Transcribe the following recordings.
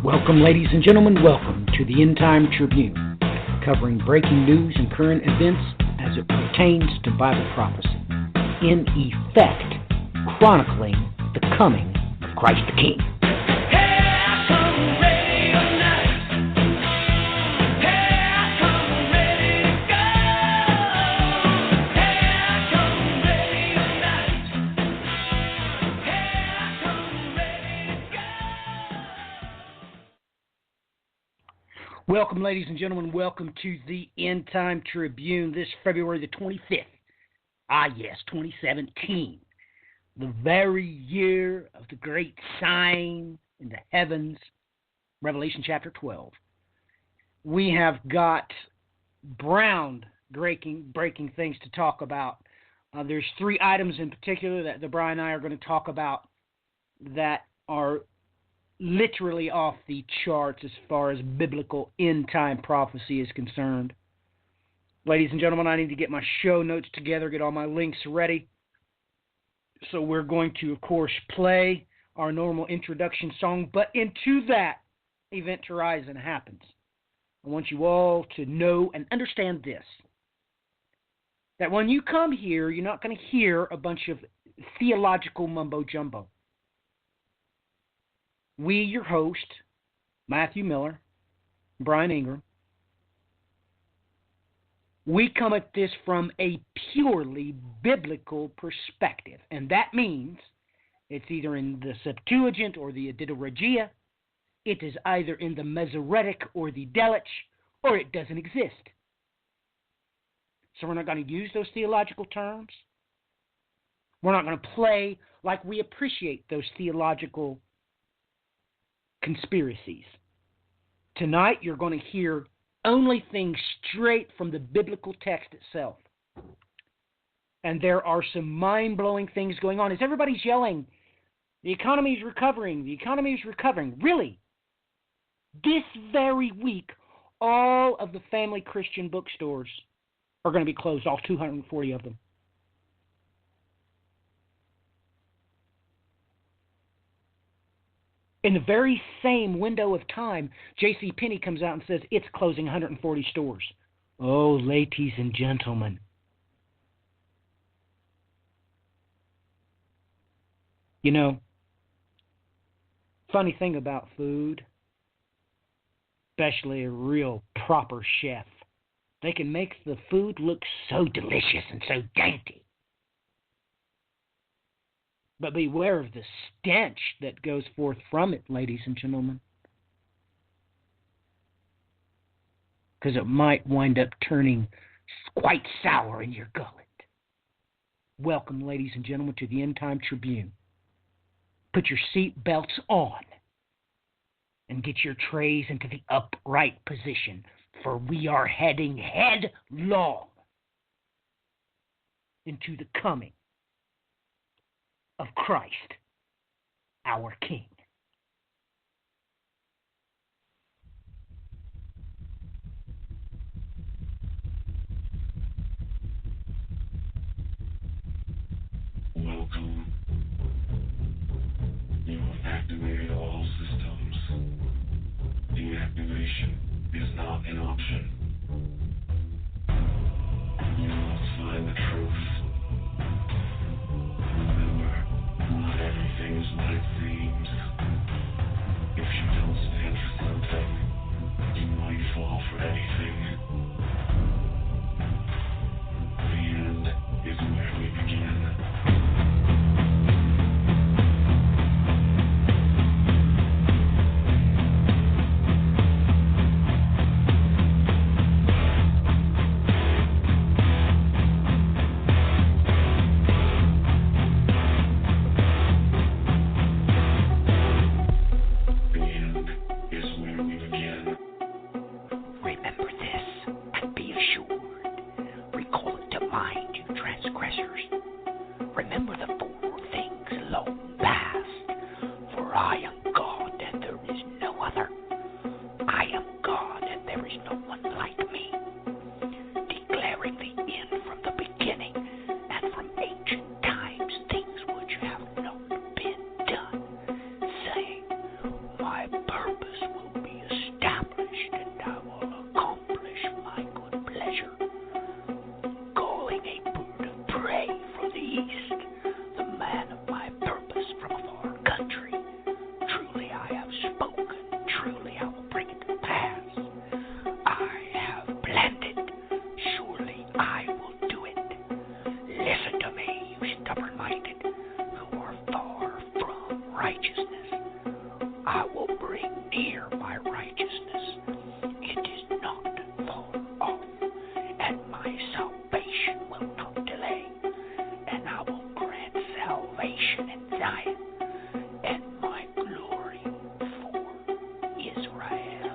Welcome, ladies and gentlemen, welcome to the End Time Tribune, covering breaking news and current events as it pertains to Bible prophecy, in effect, chronicling the coming of Christ the King. Welcome, ladies and gentlemen. Welcome to the End Time Tribune this February the 25th. 2017. The very year of the great sign in the heavens, Revelation chapter 12. We have got breaking things to talk about. There's three items in particular that Brian and I are going to talk about that are literally off the charts as far as biblical end-time prophecy is concerned. Ladies and gentlemen, I need to get my show notes together, get all my links ready. So we're going to, of course, play our normal introduction song, but into that, Event Horizon happens. I want you all to know and understand this, that when you come here, you're not going to hear a bunch of theological mumbo-jumbo. We, your host, Matthew Miller, Brian Ingram, we come at this from a purely biblical perspective, and that means it's either in the Septuagint or the Didoregia, it is either in the Masoretic or the Delitzsch, or it doesn't exist. So we're not going to use those theological terms. We're not going to play like we appreciate those theological conspiracies. Tonight, you're going to hear only things straight from the biblical text itself. And there are some mind-blowing things going on. As everybody's yelling, the economy is recovering, the economy is recovering. Really? This very week, all of the family Christian bookstores are going to be closed, all 240 of them. In the very same window of time, J.C. Penney comes out and says it's closing 140 stores. Oh, ladies and gentlemen. You know, funny thing about food, especially a real proper chef, they can make the food look so delicious and so dainty. But beware of the stench that goes forth from it, ladies and gentlemen. Because it might wind up turning quite sour in your gullet. Welcome, ladies and gentlemen, to the End Time Tribune. Put your seat belts on and get your trays into the upright position, for we are heading headlong into the coming of Christ, our King. Welcome. You have activated all systems. Deactivation is not an option. You must find the truth. Not everything is what it seems. If you don't stand for something, you might fall for anything. The end is where we begin. My purpose will near my righteousness. It is not far off, and my salvation will not delay. And I will grant salvation in Zion, and my glory for Israel.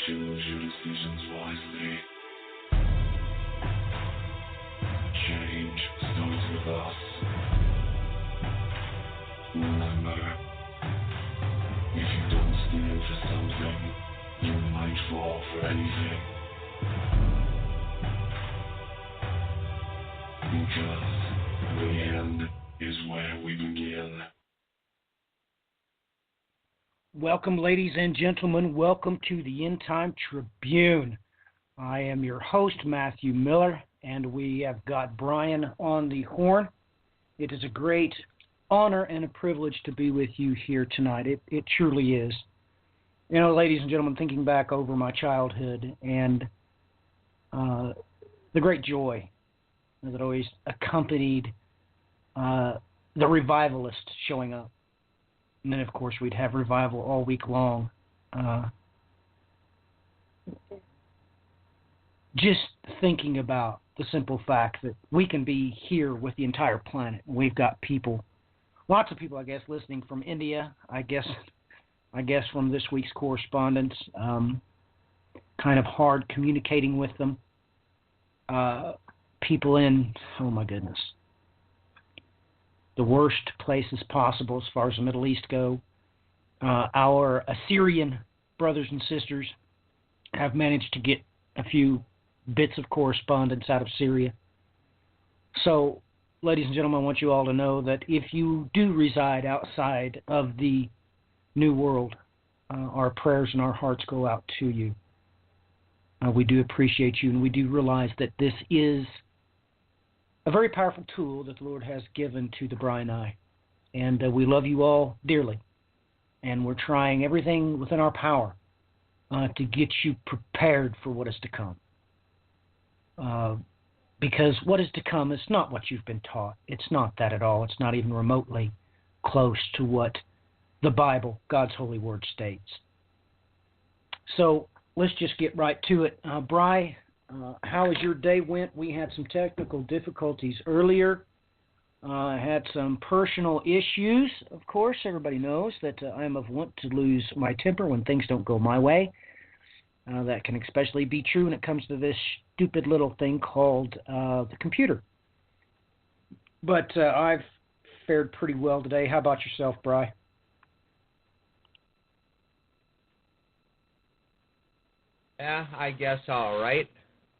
Choose your decisions wisely. Change starts with us. Remember, if you don't stand for something, you might fall for anything. Because the end is where we begin. Welcome, ladies and gentlemen. Welcome to the End Time Tribune. I am your host, Matthew Miller, and we have got Brian on the horn. It is a great honor and a privilege to be with you here tonight. It truly is. You know, ladies and gentlemen, thinking back over my childhood and the great joy that always accompanied the revivalist showing up. And then, of course, we'd have revival all week long. just thinking about the simple fact that we can be here with the entire planet. We've got people, lots of people, I guess, listening from India. I guess from this week's correspondence, kind of hard communicating with them. People in, oh my goodness, the worst places possible as far as the Middle East go. Our Assyrian brothers and sisters have managed to get a few bits of correspondence out of Syria. So, ladies and gentlemen, I want you all to know that if you do reside outside of the New World, our prayers and our hearts go out to you. We do appreciate you, and we do realize that this is a very powerful tool that the Lord has given to the Bri and I. And we love you all dearly. And we're trying everything within our power to get you prepared for what is to come. Because what is to come is not what you've been taught. It's not that at all. It's not even remotely close to what the Bible, God's holy word, states. So let's just get right to it. Bri, how has your day went? We had some technical difficulties earlier. I had some personal issues. Of course, everybody knows that I am of wont to lose my temper when things don't go my way. That can especially be true when it comes to this stupid little thing called the computer. But I've fared pretty well today. How about yourself, Bri? Yeah, I guess all right.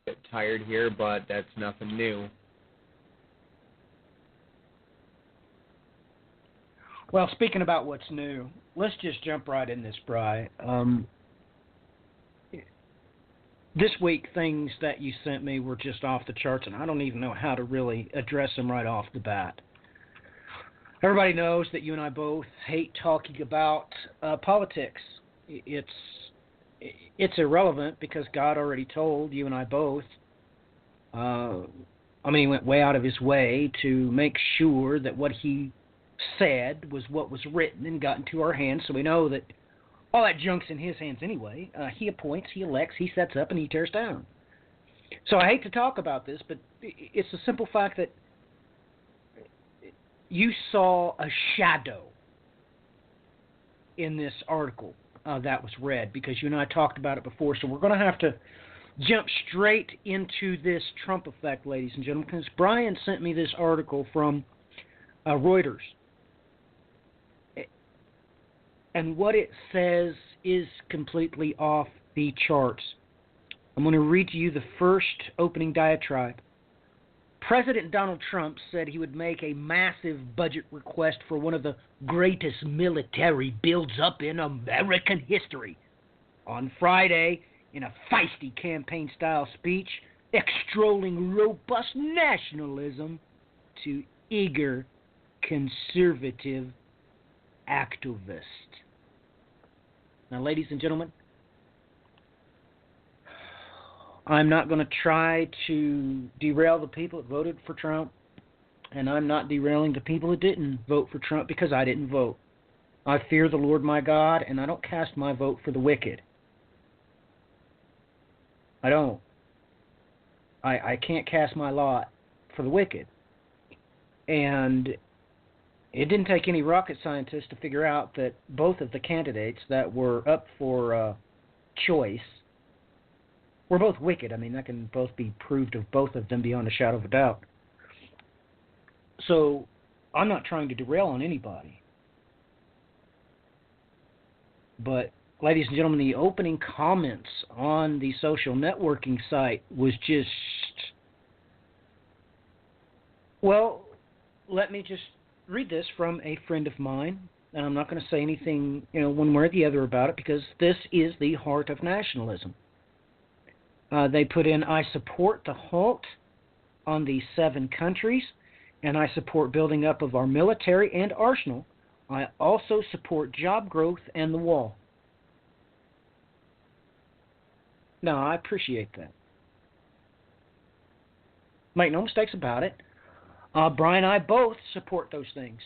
Bit tired here, but that's nothing new. Well, speaking about what's new, let's just jump right in this, Bri. This week, things that you sent me were just off the charts, and I don't even know how to really address them right off the bat. Everybody knows that you and I both hate talking about politics. It's irrelevant because God already told you and I both. He went way out of his way to make sure that what he said was what was written and got into our hands, so we know that all that junk's in his hands anyway. He appoints, he elects, he sets up, and he tears down. So I hate to talk about this, but it's the simple fact that you saw a shadow in this article that was read, because you and I talked about it before, so we're going to have to jump straight into this Trump effect, ladies and gentlemen, because Brian sent me this article from Reuters. And what it says is completely off the charts. I'm going to read to you the first opening diatribe. President Donald Trump said he would make a massive budget request for one of the greatest military builds-up in American history on Friday in a feisty campaign-style speech extolling robust nationalism to eager conservative activists. Now, ladies and gentlemen, I'm not going to try to derail the people that voted for Trump, and I'm not derailing the people that didn't vote for Trump because I didn't vote. I fear the Lord my God, and I don't cast my vote for the wicked. I don't. I can't cast my lot for the wicked. And it didn't take any rocket scientists to figure out that both of the candidates that were up for choice were both wicked. I mean, that can both be proved of both of them beyond a shadow of a doubt. So I'm not trying to derail on anybody. But, ladies and gentlemen, the opening comments on the social networking site was just, well, let me just read this from a friend of mine, and I'm not going to say anything, one way or the other about it, because this is the heart of nationalism. They put in, I support the halt on the 7 countries, and I support building up of our military and arsenal. I also support job growth and the wall. Now, I appreciate that. Make no mistakes about it. Brian and I both support those things.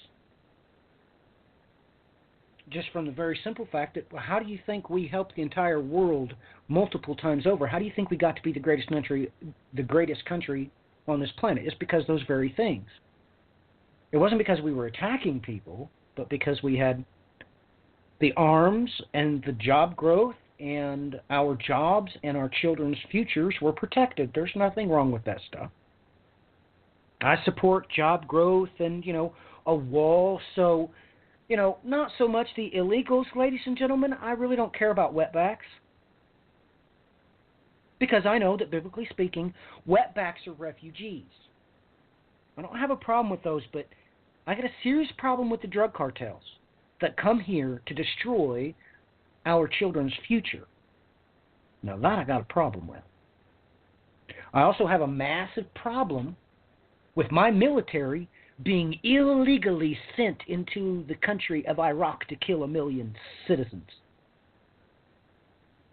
just from the very simple fact that, well, how do you think we helped the entire world multiple times over? How do you think we got to be the greatest country on this planet? It's because those very things. It wasn't because we were attacking people, but because we had the arms and the job growth, and our jobs and our children's futures were protected. There's nothing wrong with that stuff. I support job growth and, a wall. So, not so much the illegals, ladies and gentlemen. I really don't care about wetbacks. Because I know that, biblically speaking, wetbacks are refugees. I don't have a problem with those, but I got a serious problem with the drug cartels that come here to destroy our children's future. Now that I got a problem with. I also have a massive problem with my military being illegally sent into the country of Iraq to kill 1 million citizens.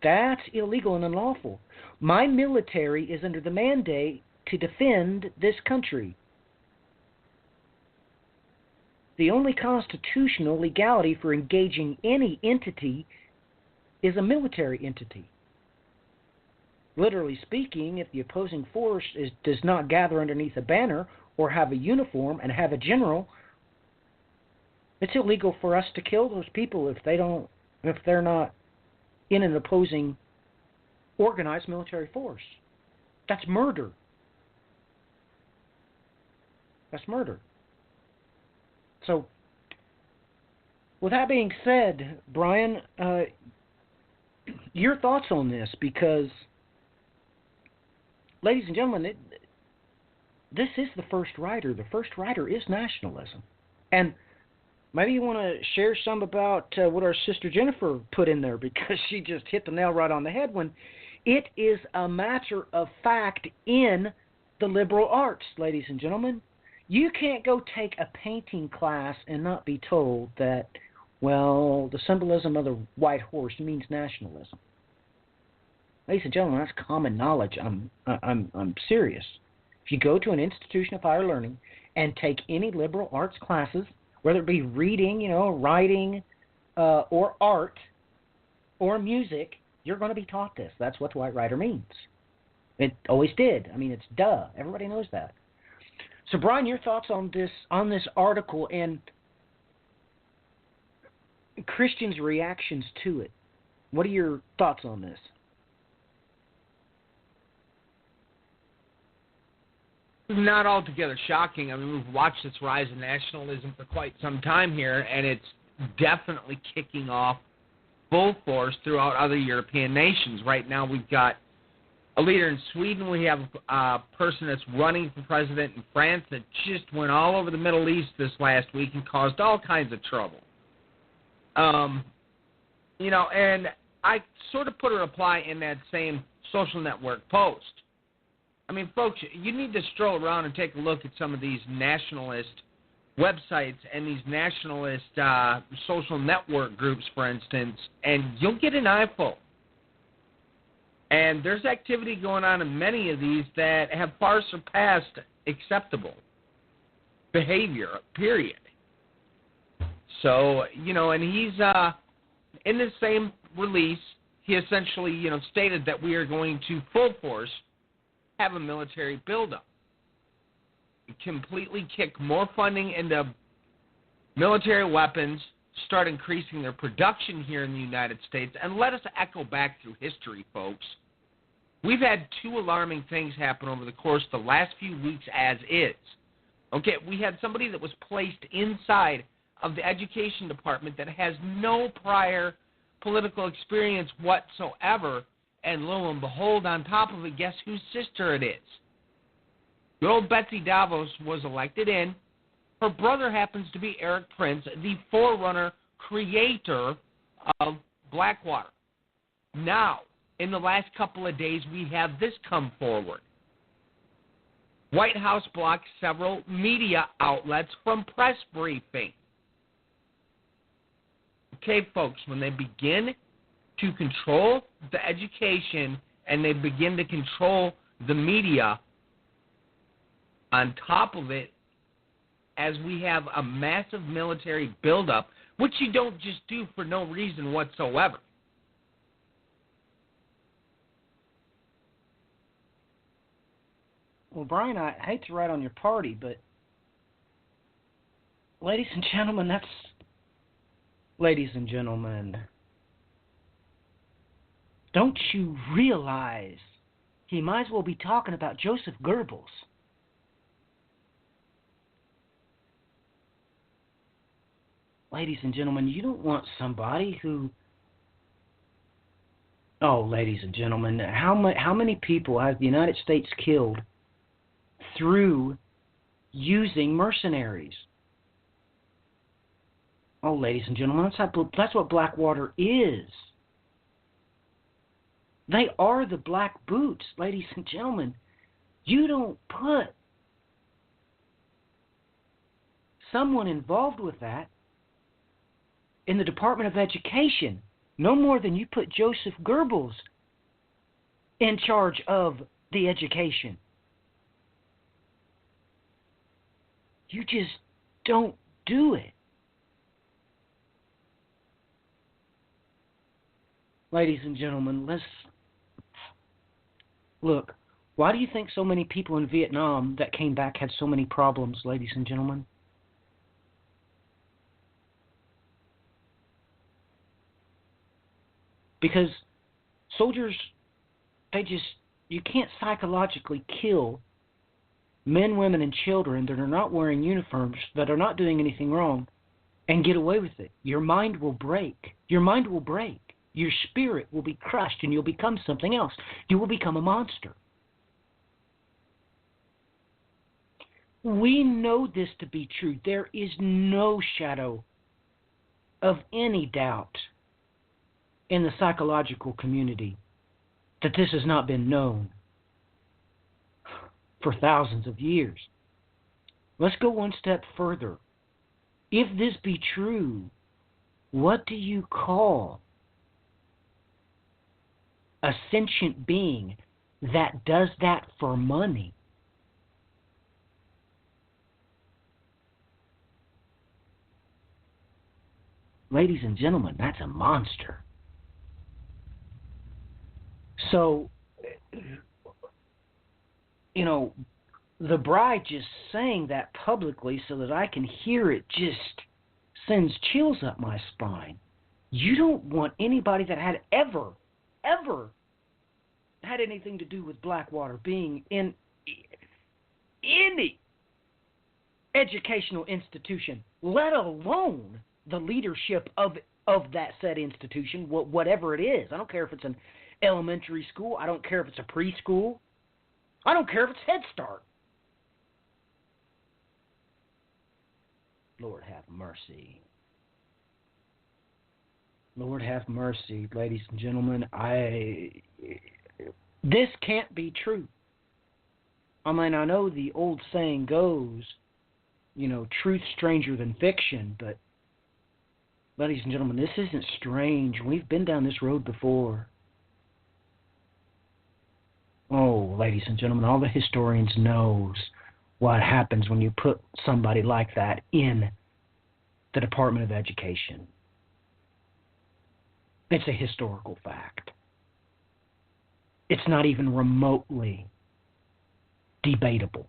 That's illegal and unlawful. My military is under the mandate to defend this country. The only constitutional legality for engaging any entity is a military entity. Literally speaking, if the opposing force does not gather underneath a banner or have a uniform and have a general, it's illegal for us to kill those people if they're not in an opposing organized military force. That's murder. That's murder. So, with that being said, Brian, your thoughts on this, because, ladies and gentlemen, this is the first rider. The first rider is nationalism. And maybe you want to share some about what our sister Jennifer put in there, because she just hit the nail right on the head when it is a matter of fact in the liberal arts, ladies and gentlemen. You can't go take a painting class and not be told that, well, the symbolism of the white horse means nationalism. Ladies and gentlemen, that's common knowledge. I'm serious. If you go to an institution of higher learning and take any liberal arts classes, whether it be reading, writing, or art, or music, you're going to be taught this. That's what the white rider means. It always did. I mean, it's duh. Everybody knows that. So, Brian, your thoughts on this article and Christians' reactions to it. What are your thoughts on this? Not altogether shocking. I mean, we've watched this rise in nationalism for quite some time here, and it's definitely kicking off full force throughout other European nations. Right now, we've got a leader in Sweden. We have a person that's running for president in France that just went all over the Middle East this last week and caused all kinds of trouble. And I sort of put a reply in that same social network post. I mean, folks, you need to stroll around and take a look at some of these nationalist websites and these nationalist social network groups, for instance, and you'll get an eyeful. And there's activity going on in many of these that have far surpassed acceptable behavior, period. So, and he's, in the same release, he essentially, stated that we are going to full force have a military buildup. Completely kick more funding into military weapons, start increasing their production here in the United States, and let us echo back through history, folks. We've had 2 alarming things happen over the course of the last few weeks as is. Okay, we had somebody that was placed inside of the education department that has no prior political experience whatsoever, and lo and behold, on top of it, guess whose sister it is? Good old Betsy Davos was elected in. Her brother happens to be Eric Prince, the forerunner, creator of Blackwater. Now, in the last couple of days, we have this come forward. White House blocked several media outlets from press briefing. Okay, folks, when they begin to control the education and they begin to control the media, on top of it, as we have a massive military buildup, which you don't just do for no reason whatsoever. Well, Brian, I hate to ride on your party, but ladies and gentlemen, don't you realize he might as well be talking about Joseph Goebbels? Ladies and gentlemen, you don't want somebody who... Oh, ladies and gentlemen, how many people has the United States killed through using mercenaries? Oh, ladies and gentlemen, that's what Blackwater is. They are the black boots, ladies and gentlemen. You don't put someone involved with that in the Department of Education no more than you put Joseph Goebbels in charge of the education. You just don't do it. Ladies and gentlemen, look, why do you think so many people in Vietnam that came back had so many problems, ladies and gentlemen? Because soldiers, you can't psychologically kill men, women, and children that are not wearing uniforms, that are not doing anything wrong, and get away with it. Your mind will break. Your mind will break. Your spirit will be crushed, and you'll become something else. You will become a monster. We know this to be true. There is no shadow of any doubt in the psychological community that this has not been known for thousands of years. Let's go one step further. If this be true, what do you call a sentient being that does that for money? Ladies and gentlemen, that's a monster. So, the bride just saying that publicly so that I can hear it just sends chills up my spine. You don't want anybody that had ever had anything to do with Blackwater being in any educational institution, let alone the leadership of that said institution, whatever it is. I don't care if it's an elementary school. I don't care if it's a preschool. I don't care if it's Head Start. Lord have mercy. Lord have mercy, ladies and gentlemen. This can't be true. I mean, I know the old saying goes, truth stranger than fiction, but ladies and gentlemen, this isn't strange. We've been down this road before. Oh, ladies and gentlemen, all the historians knows what happens when you put somebody like that in the Department of Education. It's a historical fact. It's not even remotely debatable.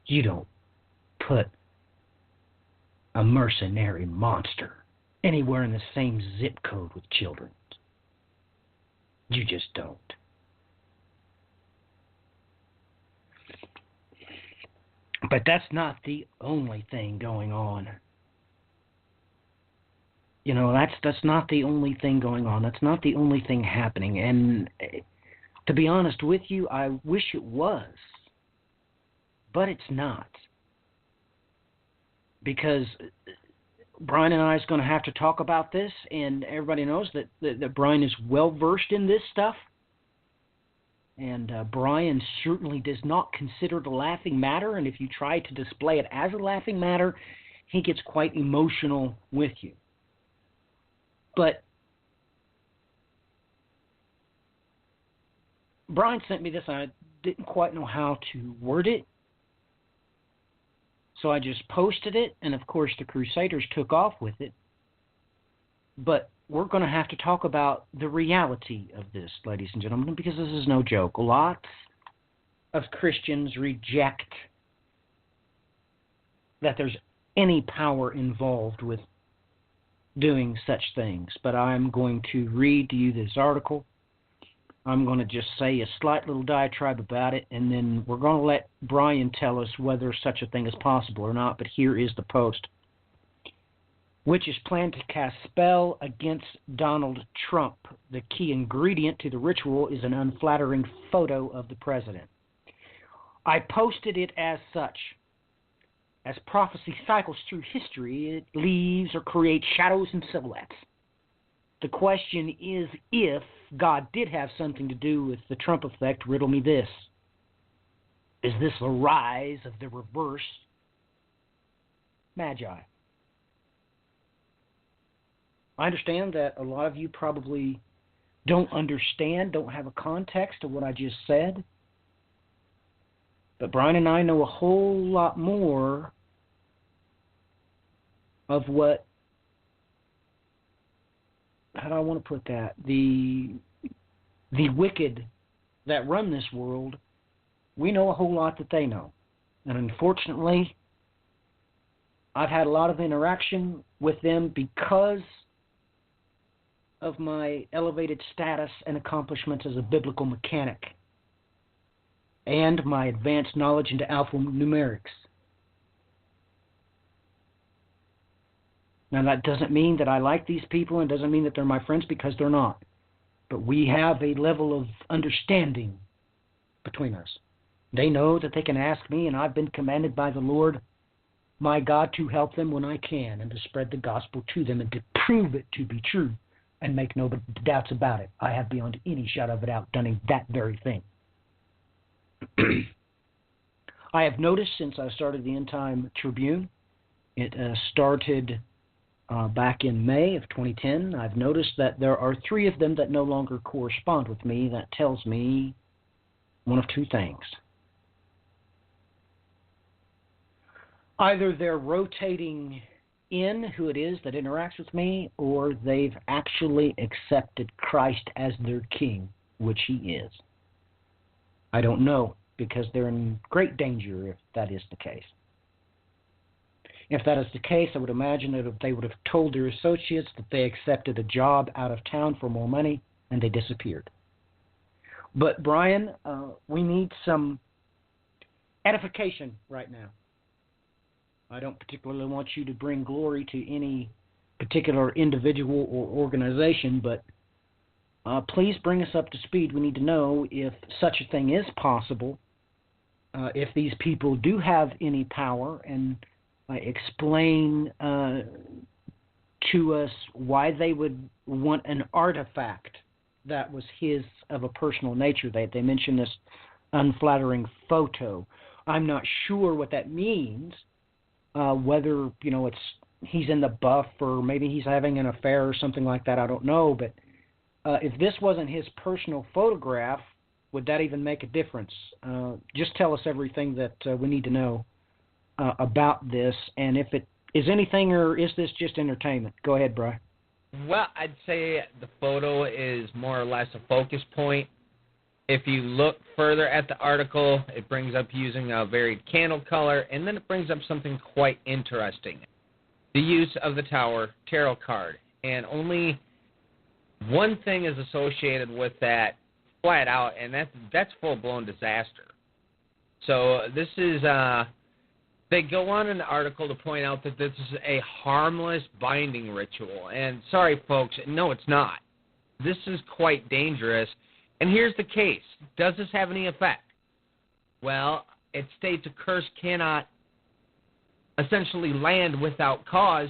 You don't put a mercenary monster anywhere in the same zip code with children. You just don't. But that's not the only thing going on. That's not the only thing going on. That's not the only thing happening. And to be honest with you, I wish it was. But it's not. Because Brian and I is going to have to talk about this, and everybody knows that Brian is well-versed in this stuff. And Brian certainly does not consider it a laughing matter, and if you try to display it as a laughing matter, he gets quite emotional with you. But Brian sent me this, and I didn't quite know how to word it. So I just posted it, and of course the Crusaders took off with it. But we're going to have to talk about the reality of this, ladies and gentlemen, because this is no joke. Lots of Christians reject that there's any power involved with doing such things. But I'm going to read to you this article. I'm going to just say a slight little diatribe about it, and then we're going to let Brian tell us whether such a thing is possible or not. But here is the post. Witches plan to cast spell against Donald Trump. The key ingredient to the ritual is an unflattering photo of the president. I posted it as such. As prophecy cycles through history, it leaves or creates shadows and silhouettes. The question is, if God did have something to do with the Trump effect, riddle me this. Is this the rise of the reverse magi? I understand that a lot of you probably don't understand, don't have a context of what I just said. But Brian and I know a whole lot more of what, how do I want to put that? The wicked that run this world, we know a whole lot that they know. And unfortunately, I've had a lot of interaction with them because of my elevated status and accomplishments as a biblical mechanic and my advanced knowledge into alphanumerics. Now, that doesn't mean that I like these people and doesn't mean that they're my friends, because they're not. But we have a level of understanding between us. They know that they can ask me, and I've been commanded by the Lord, my God, to help them when I can and to spread the gospel to them and to prove it to be true and make no doubts about it. I have beyond any shadow of a doubt done that very thing. I have noticed since I started the End Time Tribune, it started back in May of 2010, I've noticed that there are 3 of them that no longer correspond with me. That tells me one of 2 things. Either they're rotating in who it is that interacts with me, or they've actually accepted Christ as their king, which he is. I don't know, because they're in great danger if that is the case. If that is the case, I would imagine that if they would have told their associates that they accepted a job out of town for more money, and they disappeared. But, Brian, we need some edification right now. I don't particularly want you to bring glory to any particular individual or organization, but please bring us up to speed. We need to know if such a thing is possible, if these people do have any power, and explain to us why they would want an artifact that was his of a personal nature. They mention this unflattering photo. I'm not sure what that means, whether it's he's in the buff or maybe he's having an affair or something like that. I don't know, but if this wasn't his personal photograph, would that even make a difference? Just tell us everything that we need to know about this, and if it is anything, or is this just entertainment? Go ahead, Brian. Well, I'd say the photo is more or less a focus point. If you look further at the article, it brings up using a varied candle color, and then it brings up something quite interesting. The use of the Tower Tarot card. And only one thing is associated with that flat out, and that's full-blown disaster. So this is... They go on in the article to point out that this is a harmless binding ritual. And sorry, folks, no, it's not. This is quite dangerous. And here's the case. Does this have any effect? Well, it states a curse cannot essentially land without cause.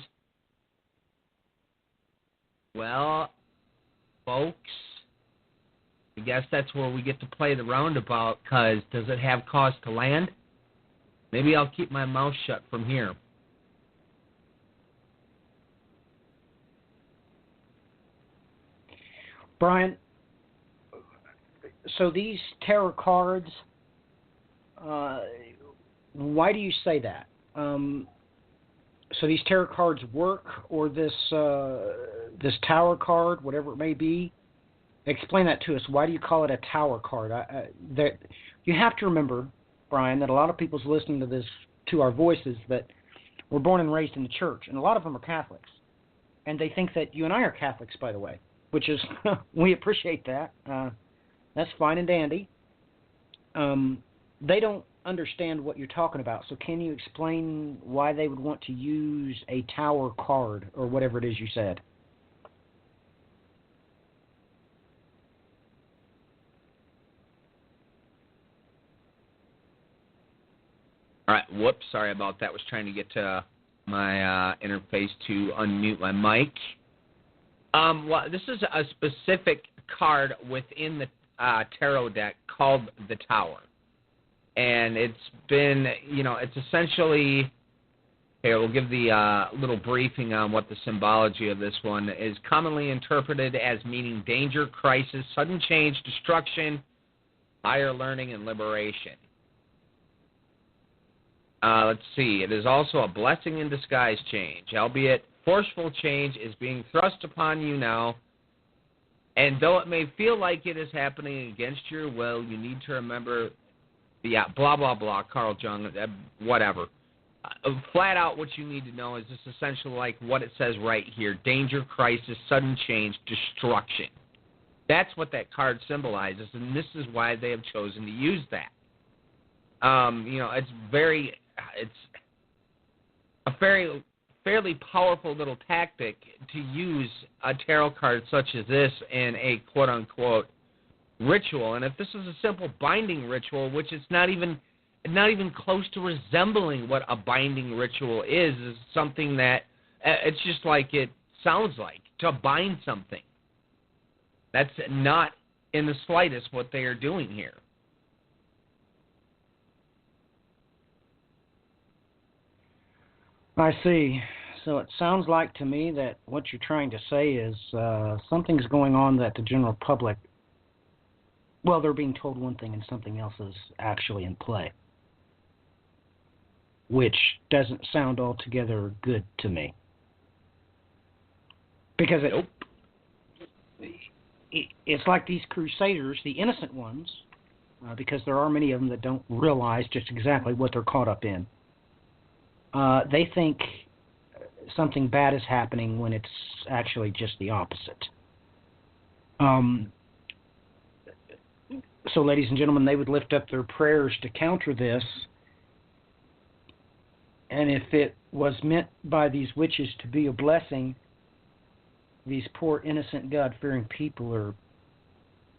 Well, folks, I guess that's where we get to play the roundabout, because does it have cause to land? Maybe I'll keep my mouth shut from here. Brian, so these tarot cards, why do you say that? So these tarot cards work, or this tower card, whatever it may be. Explain that to us. Why do you call it a tower card? That you have to remember, Brian, that a lot of people's listening to this, to our voices, that were born and raised in the church, and a lot of them are Catholics, and they think that you and I are Catholics, by the way, which is we appreciate that. That's fine and dandy. They don't understand what you're talking about. So can you explain why they would want to use a tower card or whatever it is you said? All right. Whoops. Sorry about that. Was trying to get to my interface to unmute my mic. Well, this is a specific card within the tarot deck called the Tower. And it's been, it's essentially, here, we'll give the little briefing on what the symbology of this one is. Commonly interpreted as meaning danger, crisis, sudden change, destruction, higher learning, and liberation. Let's see. It is also a blessing in disguise change, albeit forceful change is being thrust upon you now. And though it may feel like it is happening against your will, you need to remember the blah, blah, blah, Carl Jung, whatever. Flat out what you need to know is this essentially like what it says right here. Danger, crisis, sudden change, destruction. That's what that card symbolizes, and this is why they have chosen to use that. It's a fairly powerful little tactic to use a tarot card such as this in a quote-unquote ritual. And if this is a simple binding ritual, which is not even close to resembling what a binding ritual is something that it's just like it sounds like, to bind something. That's not in the slightest what they are doing here. I see. So it sounds like to me that what you're trying to say is something's going on that the general public, well, they're being told one thing and something else is actually in play, which doesn't sound altogether good to me. Because it's like these crusaders, the innocent ones, because there are many of them that don't realize just exactly what they're caught up in. They think something bad is happening when it's actually just the opposite. So, ladies and gentlemen, they would lift up their prayers to counter this. And if it was meant by these witches to be a blessing, these poor, innocent, God-fearing people are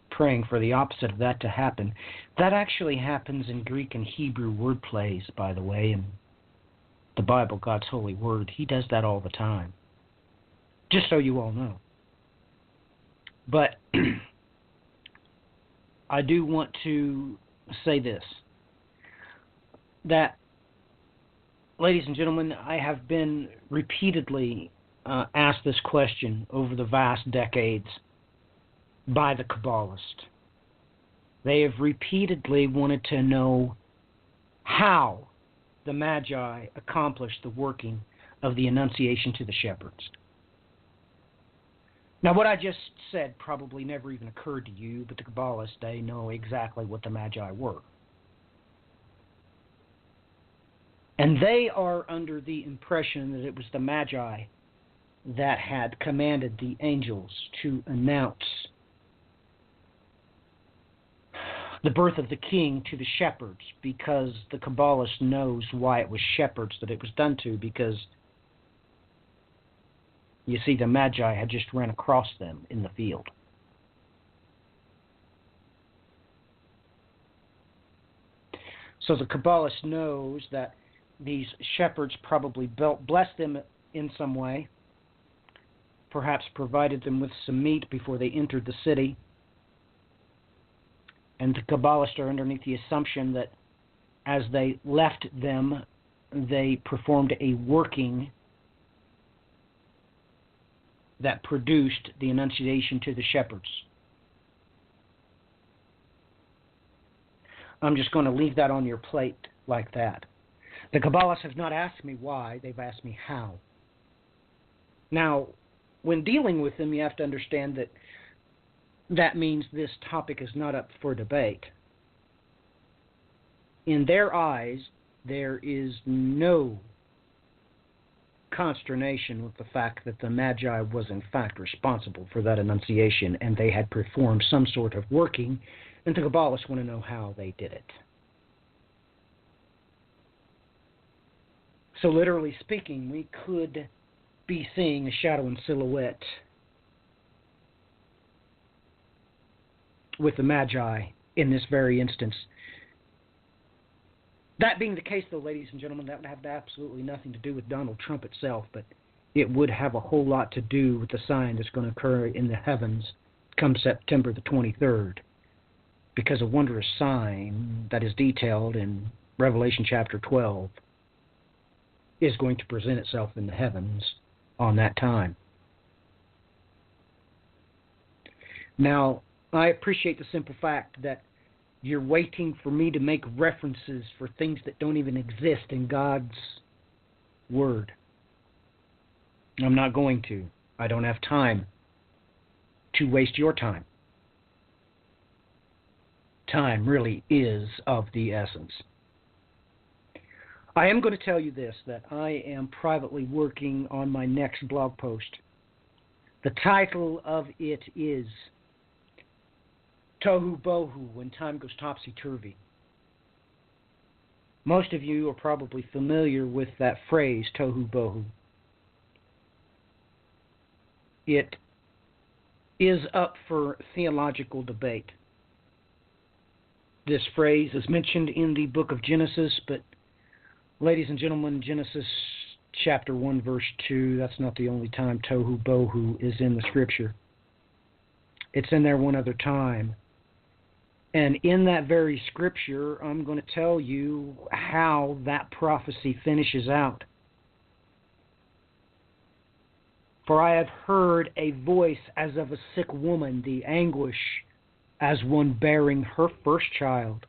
praying for the opposite of that to happen. That actually happens in Greek and Hebrew word plays, by the way, and the Bible, God's holy word. He does that all the time. Just so you all know. But I do want to say this, that, ladies and gentlemen, I have been repeatedly asked this question over the vast decades by the Kabbalists. They have repeatedly wanted to know how the Magi accomplished the working of the Annunciation to the shepherds. Now, what I just said probably never even occurred to you, but the Kabbalists, they know exactly what the Magi were. And they are under the impression that it was the Magi that had commanded the angels to announce the birth of the king to the shepherds, because the Kabbalist knows why it was shepherds that it was done to, because you see the Magi had just ran across them in the field. So the Kabbalist knows that these shepherds probably blessed them in some way, perhaps provided them with some meat before they entered the city. And the Kabbalists are underneath the assumption that as they left them, they performed a working that produced the Annunciation to the shepherds. I'm just going to leave that on your plate like that. The Kabbalists have not asked me why, they've asked me how. Now, when dealing with them, you have to understand that that means this topic is not up for debate. In their eyes, there is no consternation with the fact that the Magi was in fact responsible for that Annunciation, and they had performed some sort of working, and the Kabbalists want to know how they did it. So literally speaking, we could be seeing a shadow and silhouette with the Magi in this very instance. That being the case, though, ladies and gentlemen, that would have absolutely nothing to do with Donald Trump itself, but it would have a whole lot to do with the sign that's going to occur in the heavens come September the 23rd, because a wondrous sign that is detailed in Revelation chapter 12 is going to present itself in the heavens on that time. Now, I appreciate the simple fact that you're waiting for me to make references for things that don't even exist in God's Word. I'm not going to. I don't have time to waste your time. Time really is of the essence. I am going to tell you this, that I am privately working on my next blog post. The title of it is Tohu Bohu, When Time Goes Topsy-Turvy. Most of you are probably familiar with that phrase, Tohu Bohu. It is up for theological debate. This phrase is mentioned in the book of Genesis, but ladies and gentlemen, Genesis chapter 1, verse 2, that's not the only time Tohu Bohu is in the Scripture. It's in there one other time. And in that very Scripture, I'm going to tell you how that prophecy finishes out. For I have heard a voice as of a sick woman, the anguish as one bearing her first child.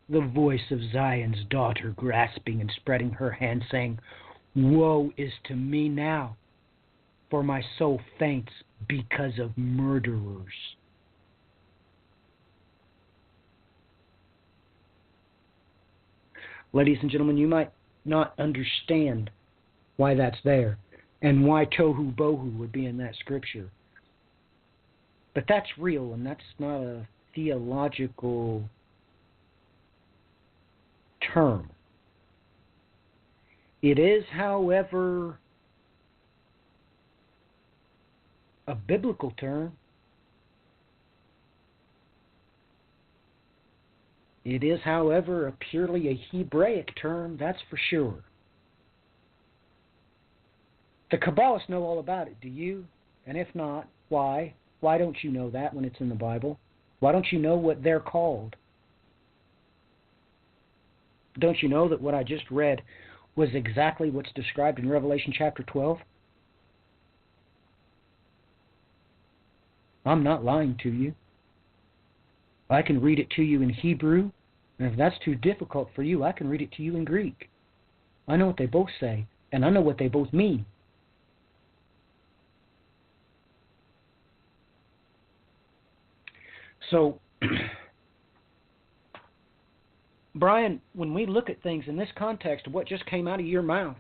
The voice of Zion's daughter grasping and spreading her hand, saying, Woe is to me now, for my soul faints because of murderers. Ladies and gentlemen, you might not understand why that's there and why Tohu Bohu would be in that Scripture. But that's real, and that's not a theological term. It is, however, a biblical term. It is, however, a purely a Hebraic term, that's for sure. The Kabbalists know all about it, do you? And if not, why? Why don't you know that when it's in the Bible? Why don't you know what they're called? Don't you know that what I just read was exactly what's described in Revelation chapter 12? I'm not lying to you. I can read it to you in Hebrew, and if that's too difficult for you, I can read it to you in Greek. I know what they both say, and I know what they both mean. So, Brian, when we look at things in this context of what just came out of your mouth,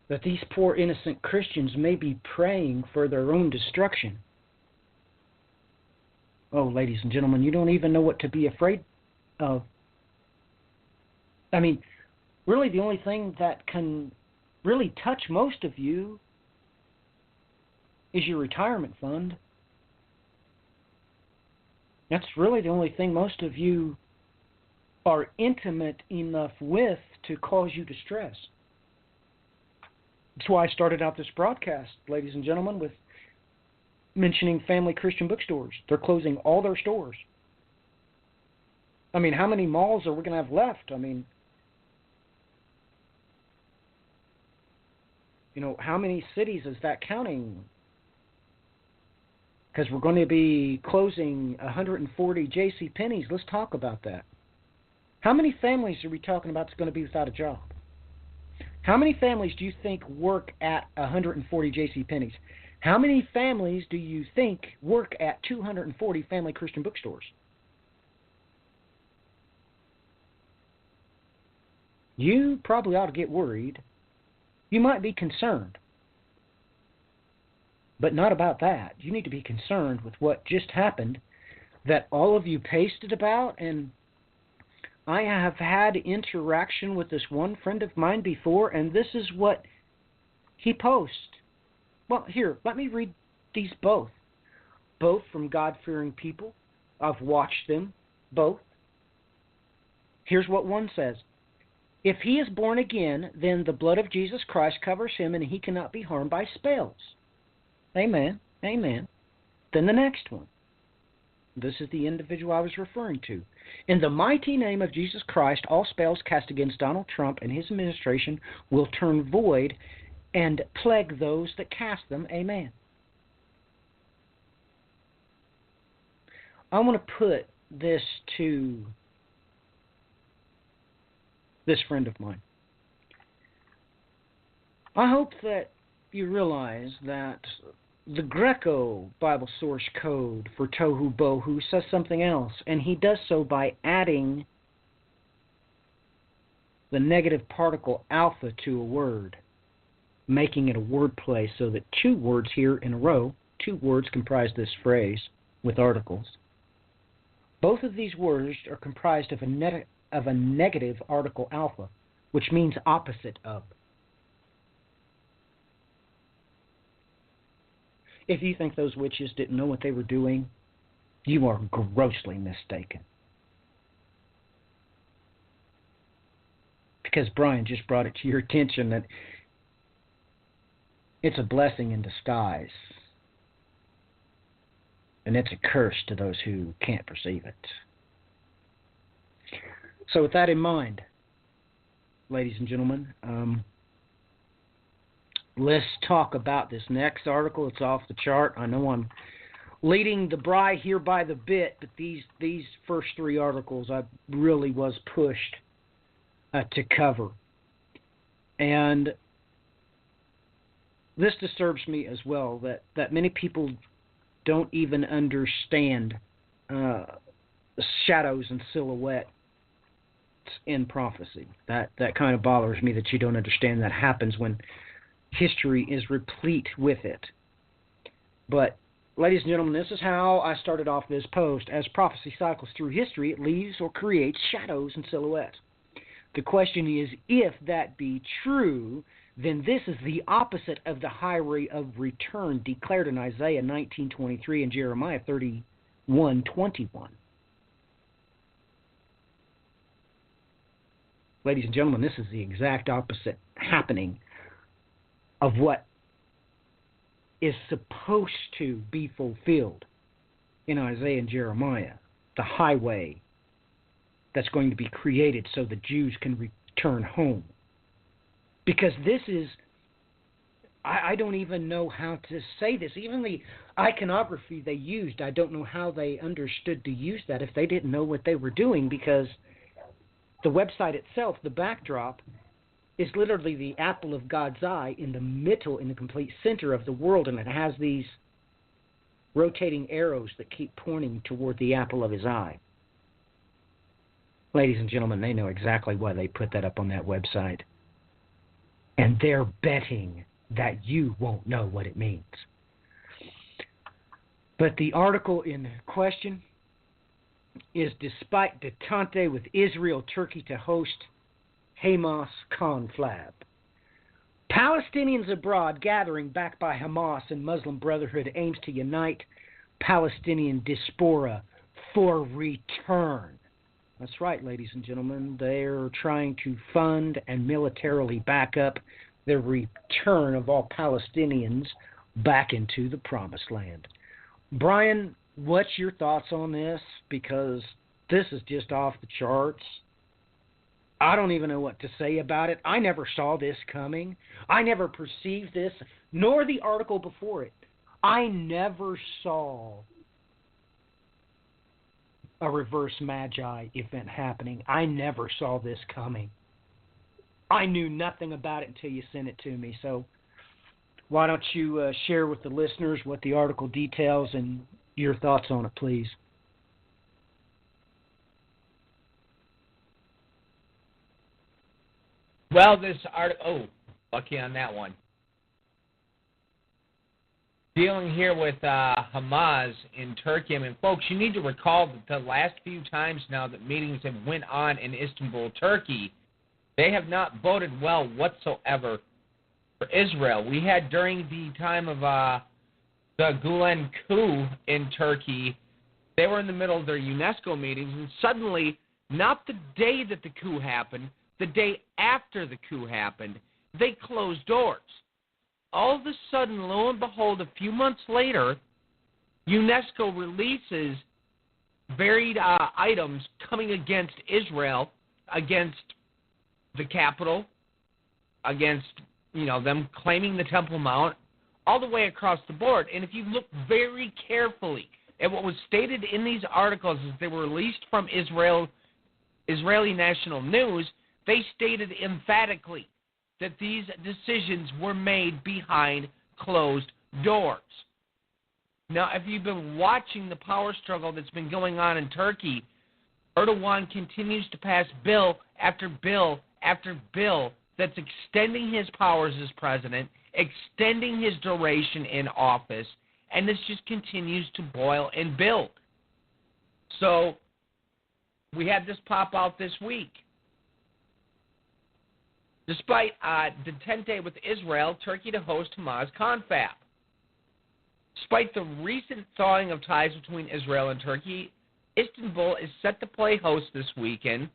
that these poor innocent Christians may be praying for their own destruction. Oh, ladies and gentlemen, you don't even know what to be afraid of. I mean, really the only thing that can really touch most of you is your retirement fund. That's really the only thing most of you are intimate enough with to cause you distress. That's why I started out this broadcast, ladies and gentlemen, with mentioning Family Christian Bookstores. They're closing all their stores. I mean, how many malls are we going to have left? I mean, you know, how many cities is that counting? Because we're going to be closing 140 J.C. Penney's. Let's talk about that. How many families are we talking about that's going to be without a job? How many families do you think work at 140 J.C. Penney's? How many families do you think work at 240 family Christian bookstores? You probably ought to get worried. You might be concerned. But not about that. You need to be concerned with what just happened that all of you pasted about. And I have had interaction with this one friend of mine before, and this is what he posted. Well, here, let me read these both. Both from God-fearing people. I've watched them, both. Here's what one says. If he is born again, then the blood of Jesus Christ covers him and he cannot be harmed by spells. Amen. Amen. Then the next one. This is the individual I was referring to. In the mighty name of Jesus Christ, all spells cast against Donald Trump and his administration will turn void and plague those that cast them. Amen. I want to put this to this friend of mine. I hope that you realize that the Greco Bible source code for tohu bohu says something else, and he does so by adding the negative particle alpha to a word, making it a word play so that two words here in a row, two words comprise this phrase with articles. Both of these words are comprised of a negative article alpha, which means opposite of. If you think those witches didn't know what they were doing, you are grossly mistaken. Because Brian just brought it to your attention that it's a blessing in disguise. And it's a curse to those who can't perceive it. So with that in mind, ladies and gentlemen, let's talk about this next article. It's off the chart. I know I'm leading the bride here by the bit, but these first three articles I really was pushed to cover. And this disturbs me as well, that many people don't even understand shadows and silhouettes in prophecy. That kind of bothers me, that you don't understand that happens when history is replete with it. But, ladies and gentlemen, this is how I started off this post. As prophecy cycles through history, it leaves or creates shadows and silhouettes. The question is, if that be true, then this is the opposite of the highway of return declared in Isaiah 19:23 and Jeremiah 31:21. Ladies and gentlemen, this is the exact opposite happening of what is supposed to be fulfilled in Isaiah and Jeremiah, the highway that's going to be created so the Jews can return home. Because this is, I don't even know how to say this. Even the iconography they used, I don't know how they understood to use that if they didn't know what they were doing, because the website itself, the backdrop, is literally the apple of God's eye in the middle, in the complete center of the world, and it has these rotating arrows that keep pointing toward the apple of his eye. Ladies and gentlemen, they know exactly why they put that up on that website. And they're betting that you won't know what it means. But the article in question is, despite detente with Israel, Turkey to host Hamas conflab. Palestinians abroad gathering backed by Hamas and Muslim Brotherhood aims to unite Palestinian diaspora for return. That's right, ladies and gentlemen. They're trying to fund and militarily back up the return of all Palestinians back into the Promised Land. Brian, what's your thoughts on this? Because this is just off the charts. I don't even know what to say about it. I never saw this coming. I never perceived this, nor the article before it. I never saw a reverse Magi event happening. I never saw this coming. I knew nothing about it until you sent it to me. So why don't you share with the listeners what the article details and your thoughts on it, please? Well, this article, lucky on that one. Dealing here with Hamas in Turkey. I mean, folks, you need to recall that the last few times now that meetings have went on in Istanbul, Turkey, they have not boded well whatsoever for Israel. We had during the time of the Gulen coup in Turkey, they were in the middle of their UNESCO meetings, and suddenly, not the day that the coup happened, the day after the coup happened, they closed doors. All of a sudden, lo and behold, a few months later, UNESCO releases varied items coming against Israel, against the capital, against, them claiming the Temple Mount, all the way across the board. And if you look very carefully at what was stated in these articles as they were released from Israeli national news, they stated emphatically that these decisions were made behind closed doors. Now, if you've been watching the power struggle that's been going on in Turkey, Erdogan continues to pass bill after bill after bill that's extending his powers as president, extending his duration in office, and this just continues to boil and build. So we had this pop out this week. Despite the 10th day with Israel, Turkey to host Hamas confab. Despite the recent thawing of ties between Israel and Turkey, Istanbul is set to play host this weekend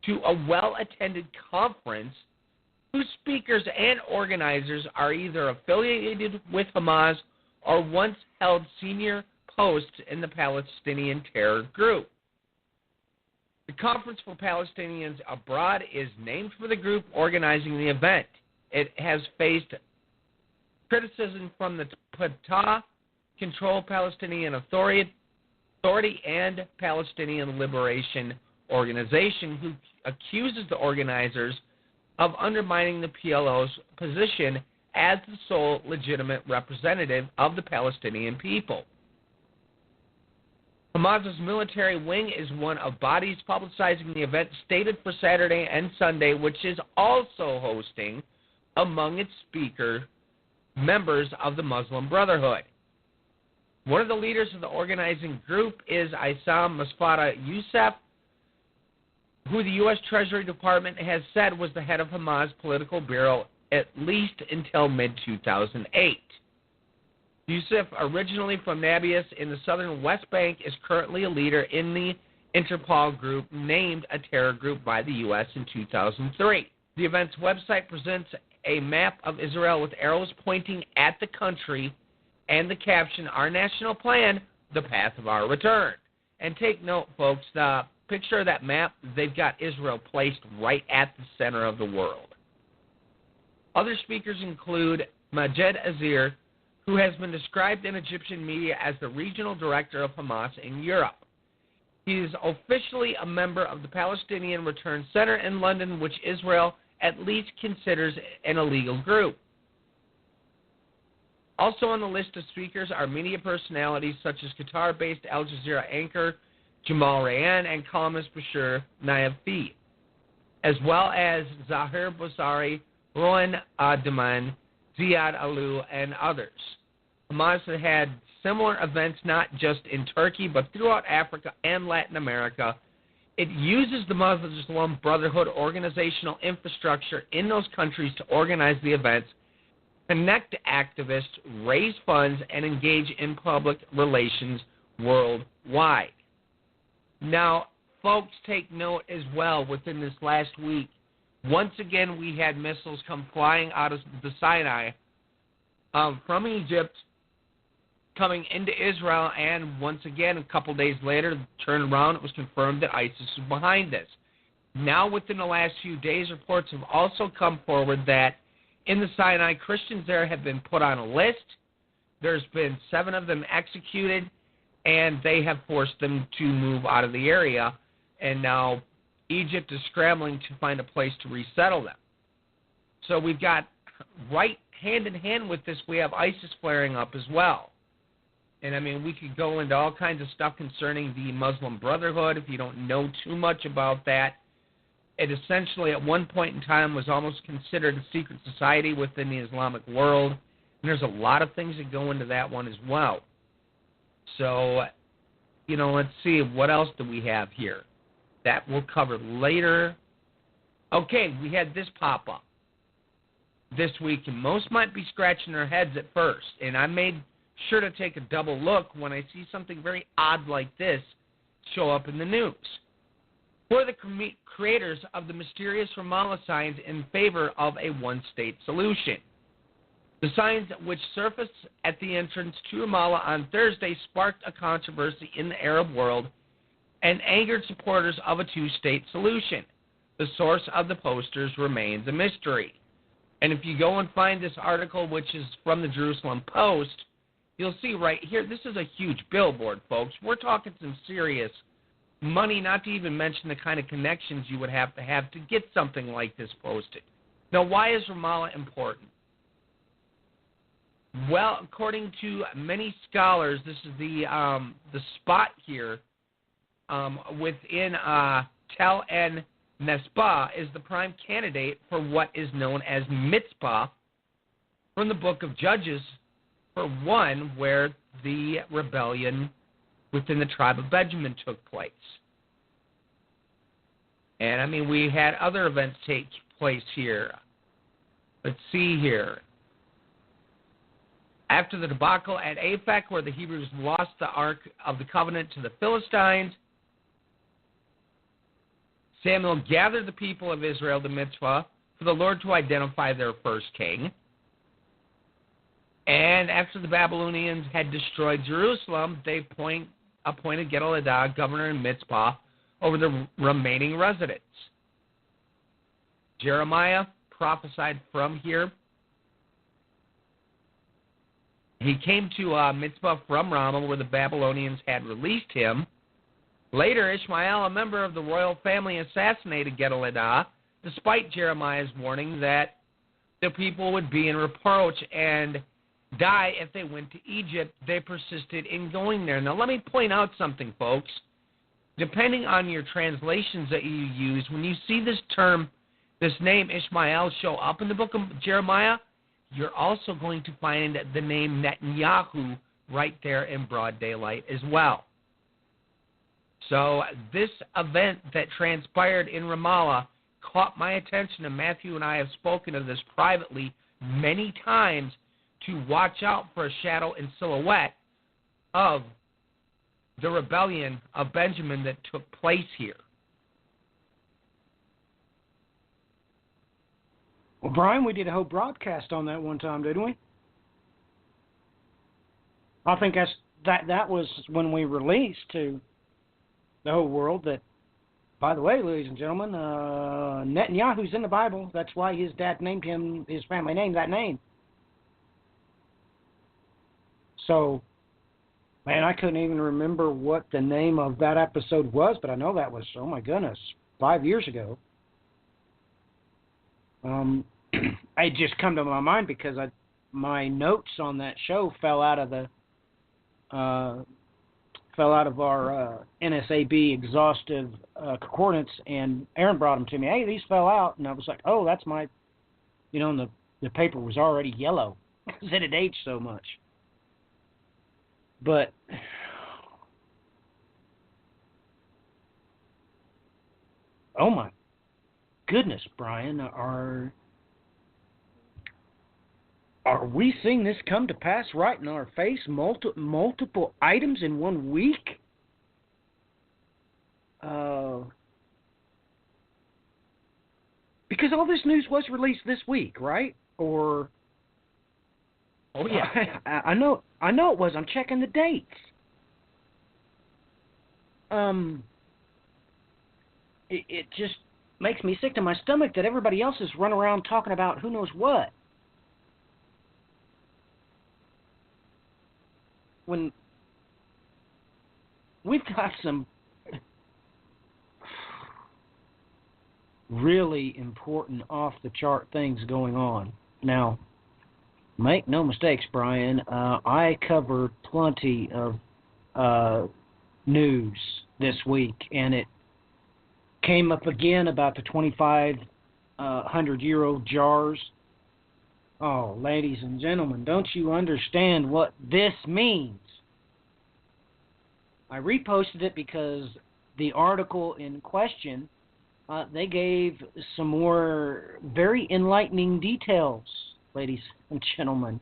to a well-attended conference whose speakers and organizers are either affiliated with Hamas or once held senior posts in the Palestinian terror group. The Conference for Palestinians Abroad is named for the group organizing the event. It has faced criticism from the Fatah-controlled Palestinian Authority and Palestinian Liberation Organization, who accuses the organizers of undermining the PLO's position as the sole legitimate representative of the Palestinian people. Hamas's military wing is one of bodies publicizing the event stated for Saturday and Sunday, which is also hosting, among its speaker, members of the Muslim Brotherhood. One of the leaders of the organizing group is Issam Masfara Youssef, who the U.S. Treasury Department has said was the head of Hamas political bureau at least until mid-2008. Youssef, originally from Nablus in the southern West Bank, is currently a leader in the Interpol group, named a terror group by the U.S. in 2003. The event's website presents a map of Israel with arrows pointing at the country and the caption, "Our National Plan, the Path of Our Return." And take note, folks, the picture of that map, they've got Israel placed right at the center of the world. Other speakers include Majed Azir, who has been described in Egyptian media as the regional director of Hamas in Europe. He is officially a member of the Palestinian Return Center in London, which Israel at least considers an illegal group. Also on the list of speakers are media personalities such as Qatar-based Al Jazeera anchor Jamal Rayan and columnist Bashir Nayef, as well as Zahir Bosari, Rowan Adman, Ziad Alou, and others. Hamas has had similar events not just in Turkey, but throughout Africa and Latin America. It uses the Muslim Brotherhood organizational infrastructure in those countries to organize the events, connect activists, raise funds, and engage in public relations worldwide. Now, folks, take note as well, within this last week, once again we had missiles come flying out of the Sinai from Egypt, coming into Israel, and once again, a couple days later, turned around, it was confirmed that ISIS was behind this. Now, within the last few days, reports have also come forward that in the Sinai, Christians there have been put on a list. There's been 7 of them executed. and they have forced them to move out of the area, and now Egypt is scrambling to find a place to resettle them. So we've got, right hand in hand with this, we have ISIS flaring up as well. And, I mean, we could go into all kinds of stuff concerning the Muslim Brotherhood if you don't know too much about that. It essentially, at one point in time, was almost considered a secret society within the Islamic world. And there's a lot of things that go into that one as well. So, let's see, what else do we have here? That we'll cover later. Okay, we had this pop up this week, and most might be scratching their heads at first. And I made sure to take a double look when I see something very odd like this show up in the news. Who are the creators of the mysterious Ramallah signs in favor of a one-state solution? The signs which surfaced at the entrance to Ramallah on Thursday sparked a controversy in the Arab world and angered supporters of a two-state solution. The source of the posters remains a mystery. And if you go and find this article, which is from the Jerusalem Post, you'll see right here, this is a huge billboard, folks. We're talking some serious money, not to even mention the kind of connections you would have to get something like this posted. Now, why is Ramallah important? Well, according to many scholars, this is the spot here within Tel en Nesba is the prime candidate for what is known as Mitzpah from the book of Judges, for one, where the rebellion within the tribe of Benjamin took place. And, I mean, we had other events take place here. Let's see here. After the debacle at Aphek, where the Hebrews lost the Ark of the Covenant to the Philistines, Samuel gathered the people of Israel to Mitzvah for the Lord to identify their first king. And after the Babylonians had destroyed Jerusalem, they appointed Gedaliah governor in Mitzpah over the remaining residents. Jeremiah prophesied from here. He came to Mitzpah from Ramah, where the Babylonians had released him. Later, Ishmael, a member of the royal family, assassinated Gedaliah, despite Jeremiah's warning that the people would be in reproach and die if they went to Egypt. They persisted in going there. Now, let me point out something, folks. Depending on your translations that you use, when you see this term, this name Ishmael show up in the book of Jeremiah, you're also going to find the name Netanyahu right there in broad daylight as well. So this event that transpired in Ramallah caught my attention, and Matthew and I have spoken of this privately many times, to watch out for a shadow and silhouette of the rebellion of Benjamin that took place here. Well, Brian, we did a whole broadcast on that one time, didn't we? I think that was when we released to the whole world that, by the way, ladies and gentlemen, Netanyahu's in the Bible. That's why his dad named him, his family named that name. So, man, I couldn't even remember what the name of that episode was, but I know that was, oh my goodness, 5 years ago. It just come to my mind because my notes on that show fell out of our NSAB exhaustive concordance, and Aaron brought them to me. Hey, these fell out, and I was like, oh, that's my, and the paper was already yellow because it had aged so much. But oh my goodness, Brian, are we seeing this come to pass right in our face? Multiple items in 1 week? Because all this news was released this week, right? Or oh yeah, I know it was. I'm checking the dates. It just makes me sick to my stomach that everybody else is running around talking about who knows what. When we've got some really important off-the-chart things going on. Now, make no mistakes, Brian, I covered plenty of news this week, and it came up again about the 2,500-euro jars. Oh, ladies and gentlemen, don't you understand what this means? I reposted it because the article in question, they gave some more very enlightening details, ladies and gentlemen.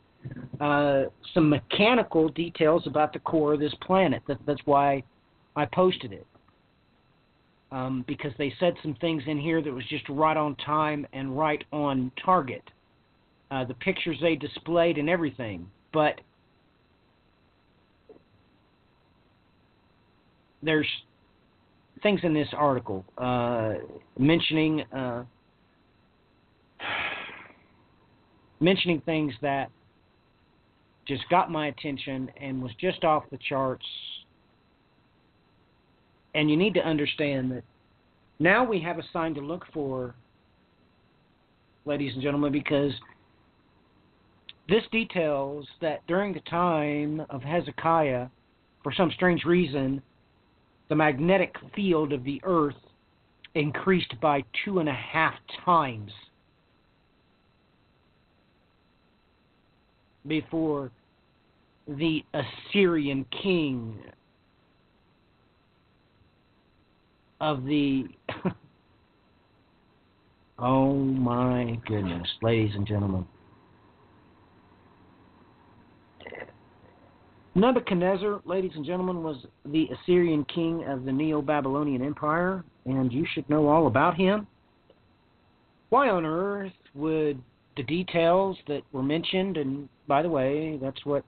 Some mechanical details about the core of this planet. That's why I posted it. Because they said some things in here that was just right on time and right on target. The pictures they displayed and everything. But there's things in this article mentioning things that just got my attention and was just off the charts. And you need to understand that now we have a sign to look for, ladies and gentlemen, because this details that during the time of Hezekiah, for some strange reason, the magnetic field of the earth increased by 2.5 times before the Assyrian king of the oh my goodness, ladies and gentlemen. Nebuchadnezzar, ladies and gentlemen, was the Assyrian king of the Neo-Babylonian Empire, and you should know all about him. Why on earth would the details that were mentioned, and by the way, that's what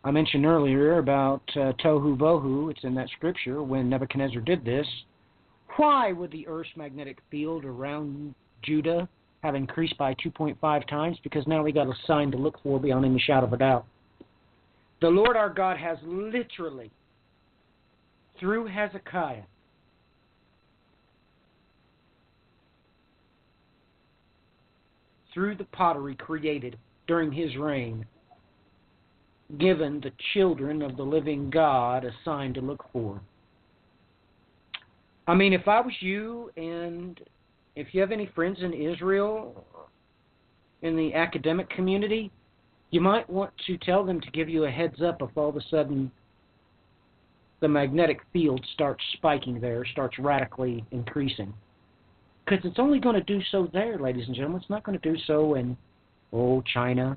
I mentioned earlier about Tohu Bohu, it's in that scripture when Nebuchadnezzar did this, why would the Earth's magnetic field around Judah have increased by 2.5 times? Because now we got a sign to look for beyond any shadow of a doubt. The Lord our God has literally, through Hezekiah, through the pottery created during his reign, given the children of the living God a sign to look for. I mean, if I was you, and if you have any friends in Israel, in the academic community, you might want to tell them to give you a heads up if all of a sudden the magnetic field starts spiking there, starts radically increasing. Because it's only going to do so there, ladies and gentlemen. It's not going to do so in, China.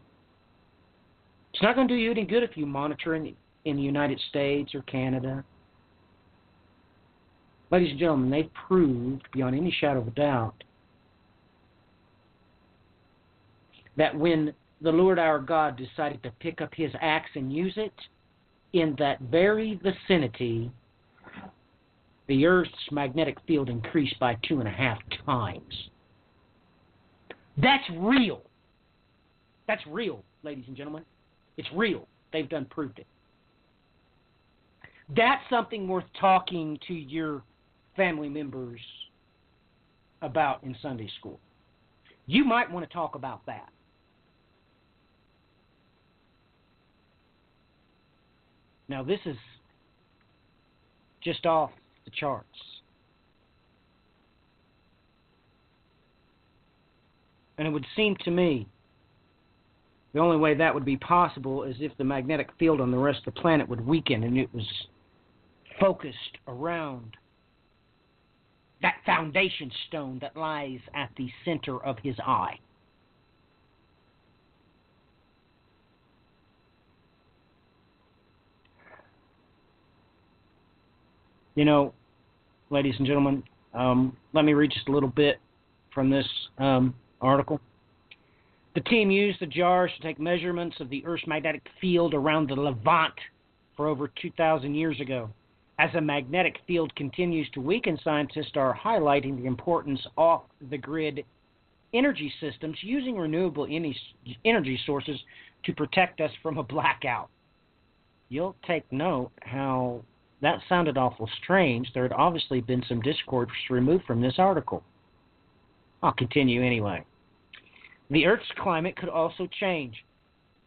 It's not going to do you any good if you monitor in the United States or Canada. Ladies and gentlemen, they've proved beyond any shadow of a doubt that when the Lord our God decided to pick up his axe and use it, in that very vicinity, the Earth's magnetic field increased by 2.5 times. That's real. That's real, ladies and gentlemen. It's real. They've done proved it. That's something worth talking to your family members about in Sunday school. You might want to talk about that. Now, this is just off the charts. And it would seem to me the only way that would be possible is if the magnetic field on the rest of the planet would weaken and it was focused around that foundation stone that lies at the center of his eye. You know, ladies and gentlemen, let me read just a little bit from this article. The team used the jars to take measurements of the Earth's magnetic field around the Levant for over 2,000 years ago. As the magnetic field continues to weaken, scientists are highlighting the importance of off-the-grid energy systems using renewable energy sources to protect us from a blackout. You'll take note how That sounded awful strange. There had obviously been some discourse removed from this article. I'll continue anyway. The Earth's climate could also change.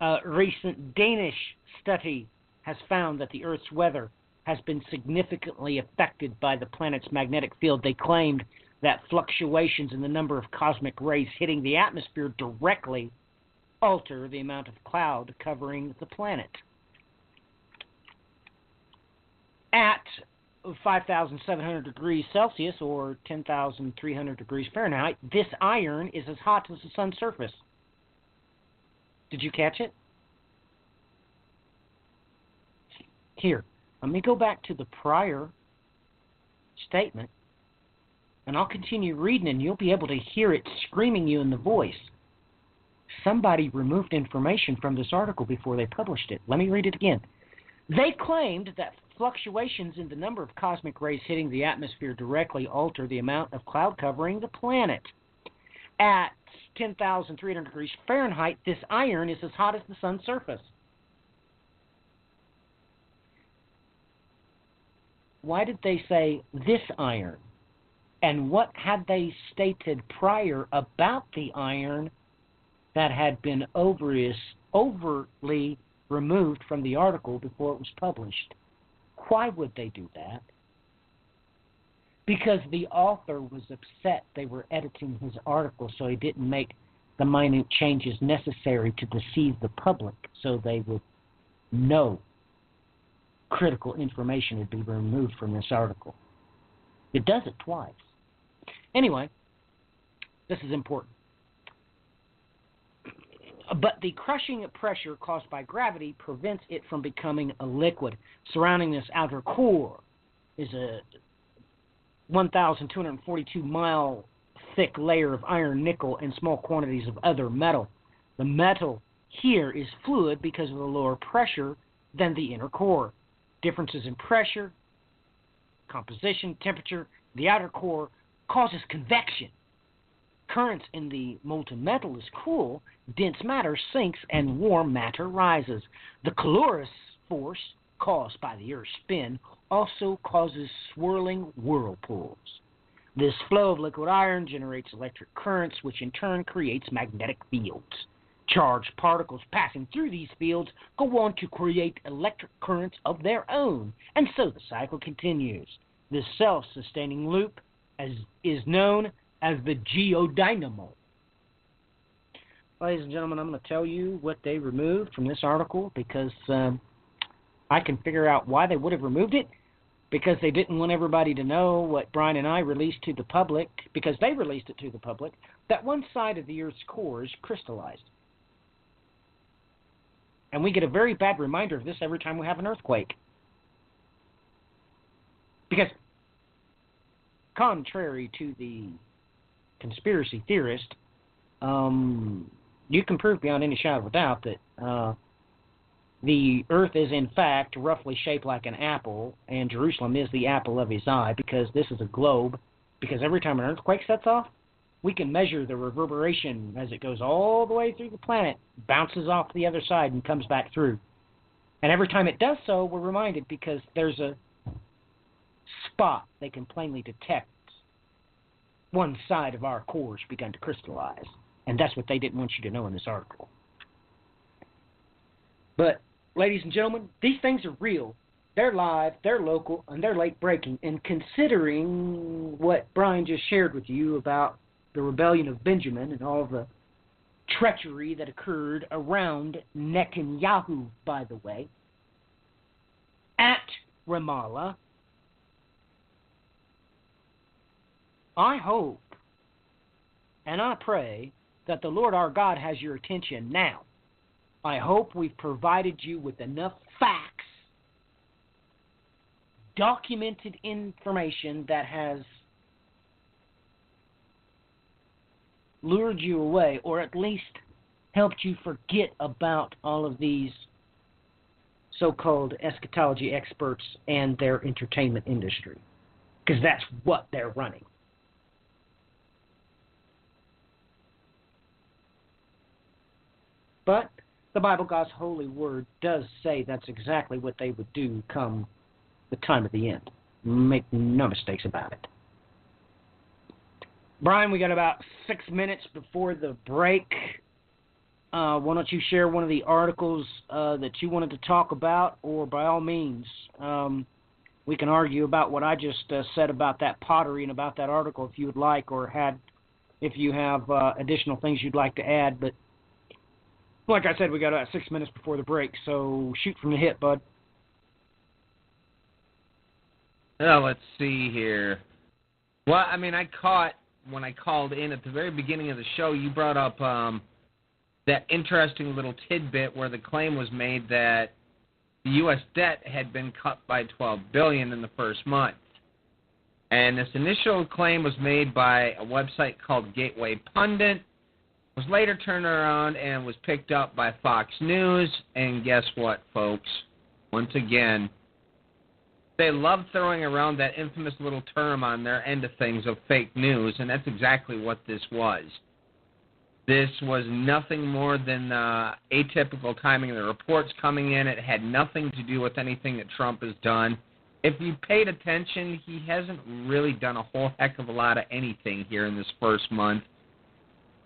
A recent Danish study has found that the Earth's weather has been significantly affected by the planet's magnetic field. They claimed that fluctuations in the number of cosmic rays hitting the atmosphere directly alter the amount of cloud covering the planet. At 5,700 degrees Celsius or 10,300 degrees Fahrenheit, this iron is as hot as the sun's surface. Did you catch it? Here, let me go back to the prior statement, and I'll continue reading, and you'll be able to hear it screaming you in the voice. Somebody removed information from this article before they published it. Let me read it again. They claimed that fluctuations in the number of cosmic rays hitting the atmosphere directly alter the amount of cloud covering the planet. At 10,300 degrees Fahrenheit, this iron is as hot as the sun's surface. Why did they say this iron? And what had they stated prior about the iron that had been overtly removed from the article before it was published? Why would they do that? Because the author was upset they were editing his article, so he didn't make the minute changes necessary to deceive the public so they would know critical information would be removed from this article. It does it twice. Anyway, this is important. But the crushing pressure caused by gravity prevents it from becoming a liquid. Surrounding this outer core is a 1,242-mile thick layer of iron, nickel, and small quantities of other metal. The metal here is fluid because of the lower pressure than the inner core. Differences in pressure, composition, temperature, the outer core causes convection. Currents in the molten metal is cool, dense matter sinks, and warm matter rises. The calorous force caused by the Earth's spin also causes swirling whirlpools. This flow of liquid iron generates electric currents, which in turn creates magnetic fields. Charged particles passing through these fields go on to create electric currents of their own, and so the cycle continues. This self-sustaining loop is known as the geodynamo. Ladies and gentlemen, I'm going to tell you what they removed from this article because I can figure out why they would have removed it, because they didn't want everybody to know what Brian and I released to the public, because they released it to the public, that one side of the Earth's core is crystallized. And we get a very bad reminder of this every time we have an earthquake. Because, contrary to the conspiracy theorist, you can prove beyond any shadow of a doubt that the Earth is in fact roughly shaped like an apple, and Jerusalem is the apple of his eye, because this is a globe. Because every time an earthquake sets off, we can measure the reverberation as it goes all the way through the planet, bounces off the other side, and comes back through. And every time it does so, we're reminded, because there's a spot they can plainly detect. One side of our core has begun to crystallize. And that's what they didn't want you to know in this article. But, ladies and gentlemen, these things are real. They're live, they're local, and they're late breaking. And considering what Brian just shared with you about the rebellion of Benjamin and all the treachery that occurred around Netanyahu, by the way, at Ramallah, I hope and I pray that the Lord our God has your attention now. I hope we've provided you with enough facts, documented information that has lured you away, or at least helped you forget about all of these so-called eschatology experts and their entertainment industry, because that's what they're running. But the Bible, God's holy word, does say that's exactly what they would do come the time of the end. Make no mistakes about it. Brian, we got about 6 minutes before the break. Why don't you share one of the articles that you wanted to talk about, or by all means, we can argue about what I just said about that pottery and about that article if you would like, or if you have additional things you'd like to add. But like I said, we got about 6 minutes before the break, so shoot from the hip, bud. Well, let's see here. Well, I mean, when I called in at the very beginning of the show, you brought up that interesting little tidbit where the claim was made that the U.S. debt had been cut by $12 billion in the first month. And this initial claim was made by a website called Gateway Pundit, was later turned around and was picked up by Fox News. And guess what, folks? Once again, they love throwing around that infamous little term on their end of things of fake news, and that's exactly what this was. This was nothing more than atypical timing of the reports coming in. It had nothing to do with anything that Trump has done. If you paid attention, he hasn't really done a whole heck of a lot of anything here in this first month,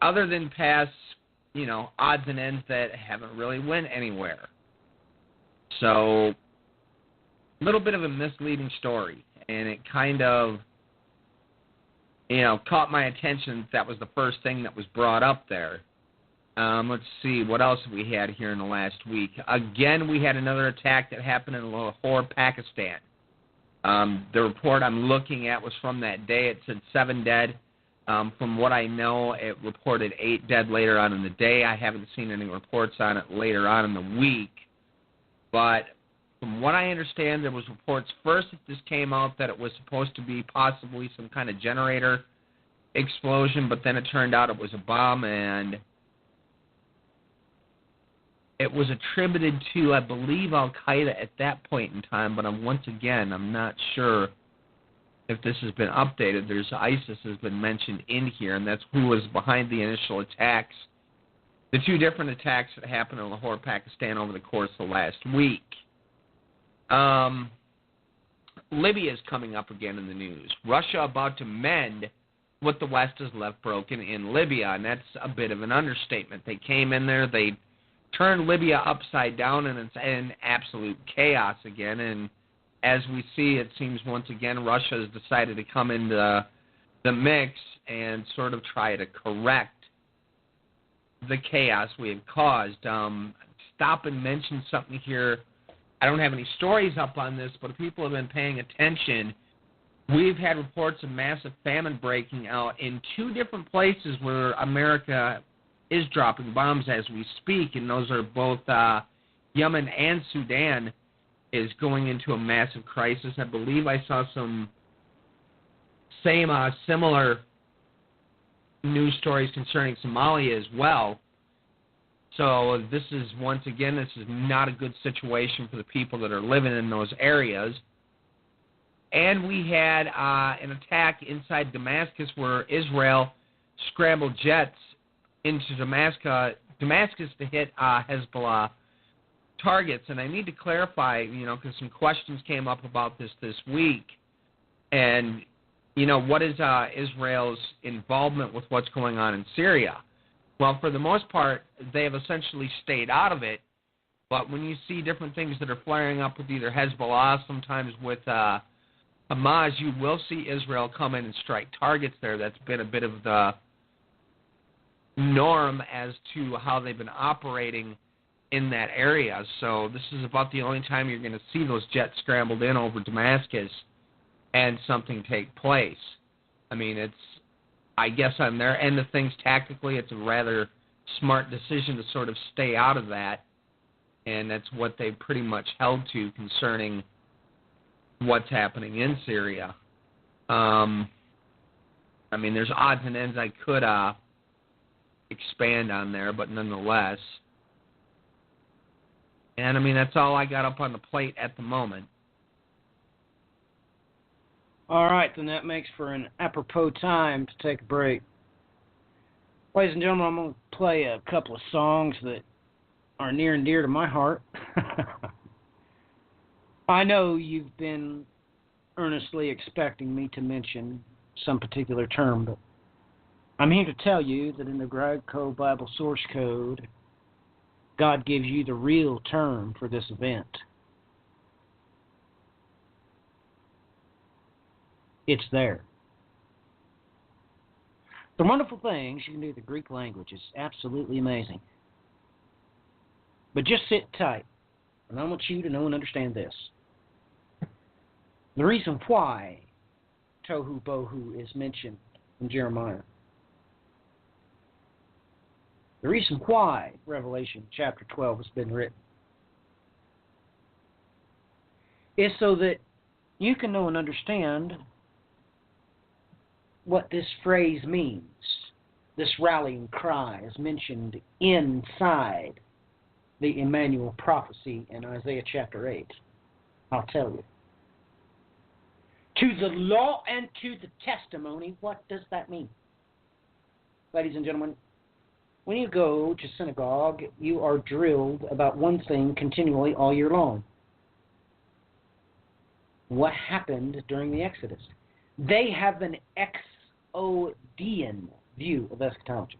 other than past, odds and ends that haven't really went anywhere. So, a little bit of a misleading story, and it kind of, caught my attention. That was the first thing that was brought up there. Let's see, what else we had here in the last week? Again, we had another attack that happened in Lahore, Pakistan. The report I'm looking at was from that day. It said 7 dead. From what I know, it reported 8 dead later on in the day. I haven't seen any reports on it later on in the week. But from what I understand, there was reports first that this came out that it was supposed to be possibly some kind of generator explosion, but then it turned out it was a bomb, and it was attributed to, I believe, Al-Qaeda at that point in time, but I'm not sure if this has been updated. There's ISIS has been mentioned in here, and that's who was behind the initial attacks, the 2 different attacks that happened in Lahore, Pakistan over the course of the last week. Libya is coming up again in the news. Russia about to mend what the West has left broken in Libya, and that's a bit of an understatement. They came in there, they turned Libya upside down, and it's in absolute chaos again. And as we see, it seems once again Russia has decided to come into the mix and sort of try to correct the chaos we have caused. Stop and mention something here. I don't have any stories up on this, but if people have been paying attention, we've had reports of massive famine breaking out in 2 different places where America is dropping bombs as we speak, and those are both Yemen and Sudan is going into a massive crisis. I believe I saw some similar news stories concerning Somalia as well. So this is not a good situation for the people that are living in those areas. And we had an attack inside Damascus where Israel scrambled jets into Damascus to hit Hezbollah targets. And I need to clarify, because some questions came up about this week. And, what is Israel's involvement with what's going on in Syria? Well, for the most part, they have essentially stayed out of it. But when you see different things that are flaring up with either Hezbollah, sometimes with Hamas, you will see Israel come in and strike targets there. That's been a bit of the norm as to how they've been operating in that area. So this is about the only time you're going to see those jets scrambled in over Damascus and something take place. I mean, I guess on their end of things, tactically, it's a rather smart decision to sort of stay out of that, and that's what they pretty much held to concerning what's happening in Syria. I mean, there's odds and ends I could expand on there, but nonetheless. And, I mean, that's all I got up on the plate at the moment. All right, then that makes for an apropos time to take a break. Ladies and gentlemen, I'm going to play a couple of songs that are near and dear to my heart. I know you've been earnestly expecting me to mention some particular term, but I'm here to tell you that in the Greco Bible source code, God gives you the real term for this event. It's there. The wonderful things you can do with the Greek language is absolutely amazing. But just sit tight, and I want you to know and understand this. The reason why Tohu Bohu is mentioned in Jeremiah, the reason why Revelation chapter 12 has been written, is so that you can know and understand what this phrase means. This rallying cry is mentioned inside the Emmanuel prophecy in Isaiah chapter 8. I'll tell you. To the law and to the testimony, what does that mean? Ladies and gentlemen, when you go to synagogue, you are drilled about one thing continually all year long. What happened during the Exodus? They have an Exodean view of eschatology.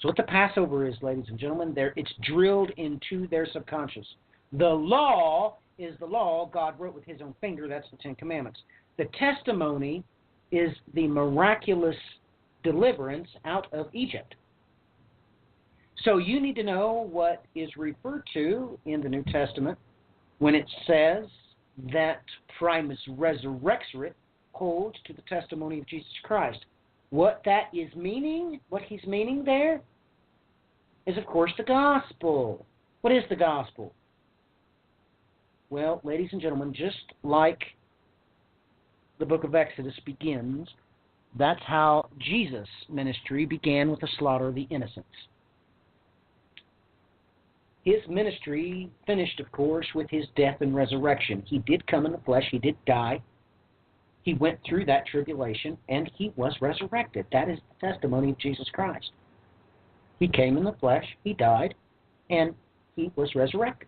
So what the Passover is, ladies and gentlemen, it's drilled into their subconscious. The law is the law God wrote with his own finger. That's the Ten Commandments. The testimony is the miraculous deliverance out of Egypt. So you need to know what is referred to in the New Testament when it says that primus resurrexit holds to the testimony of Jesus Christ. What that is meaning, what he's meaning there, is of course the gospel. What is the gospel? Well, ladies and gentlemen, just like the book of Exodus begins, that's how Jesus' ministry began, with the slaughter of the innocents. His ministry finished, of course, with his death and resurrection. He did come in the flesh. He did die. He went through that tribulation, and he was resurrected. That is the testimony of Jesus Christ. He came in the flesh, he died, and he was resurrected.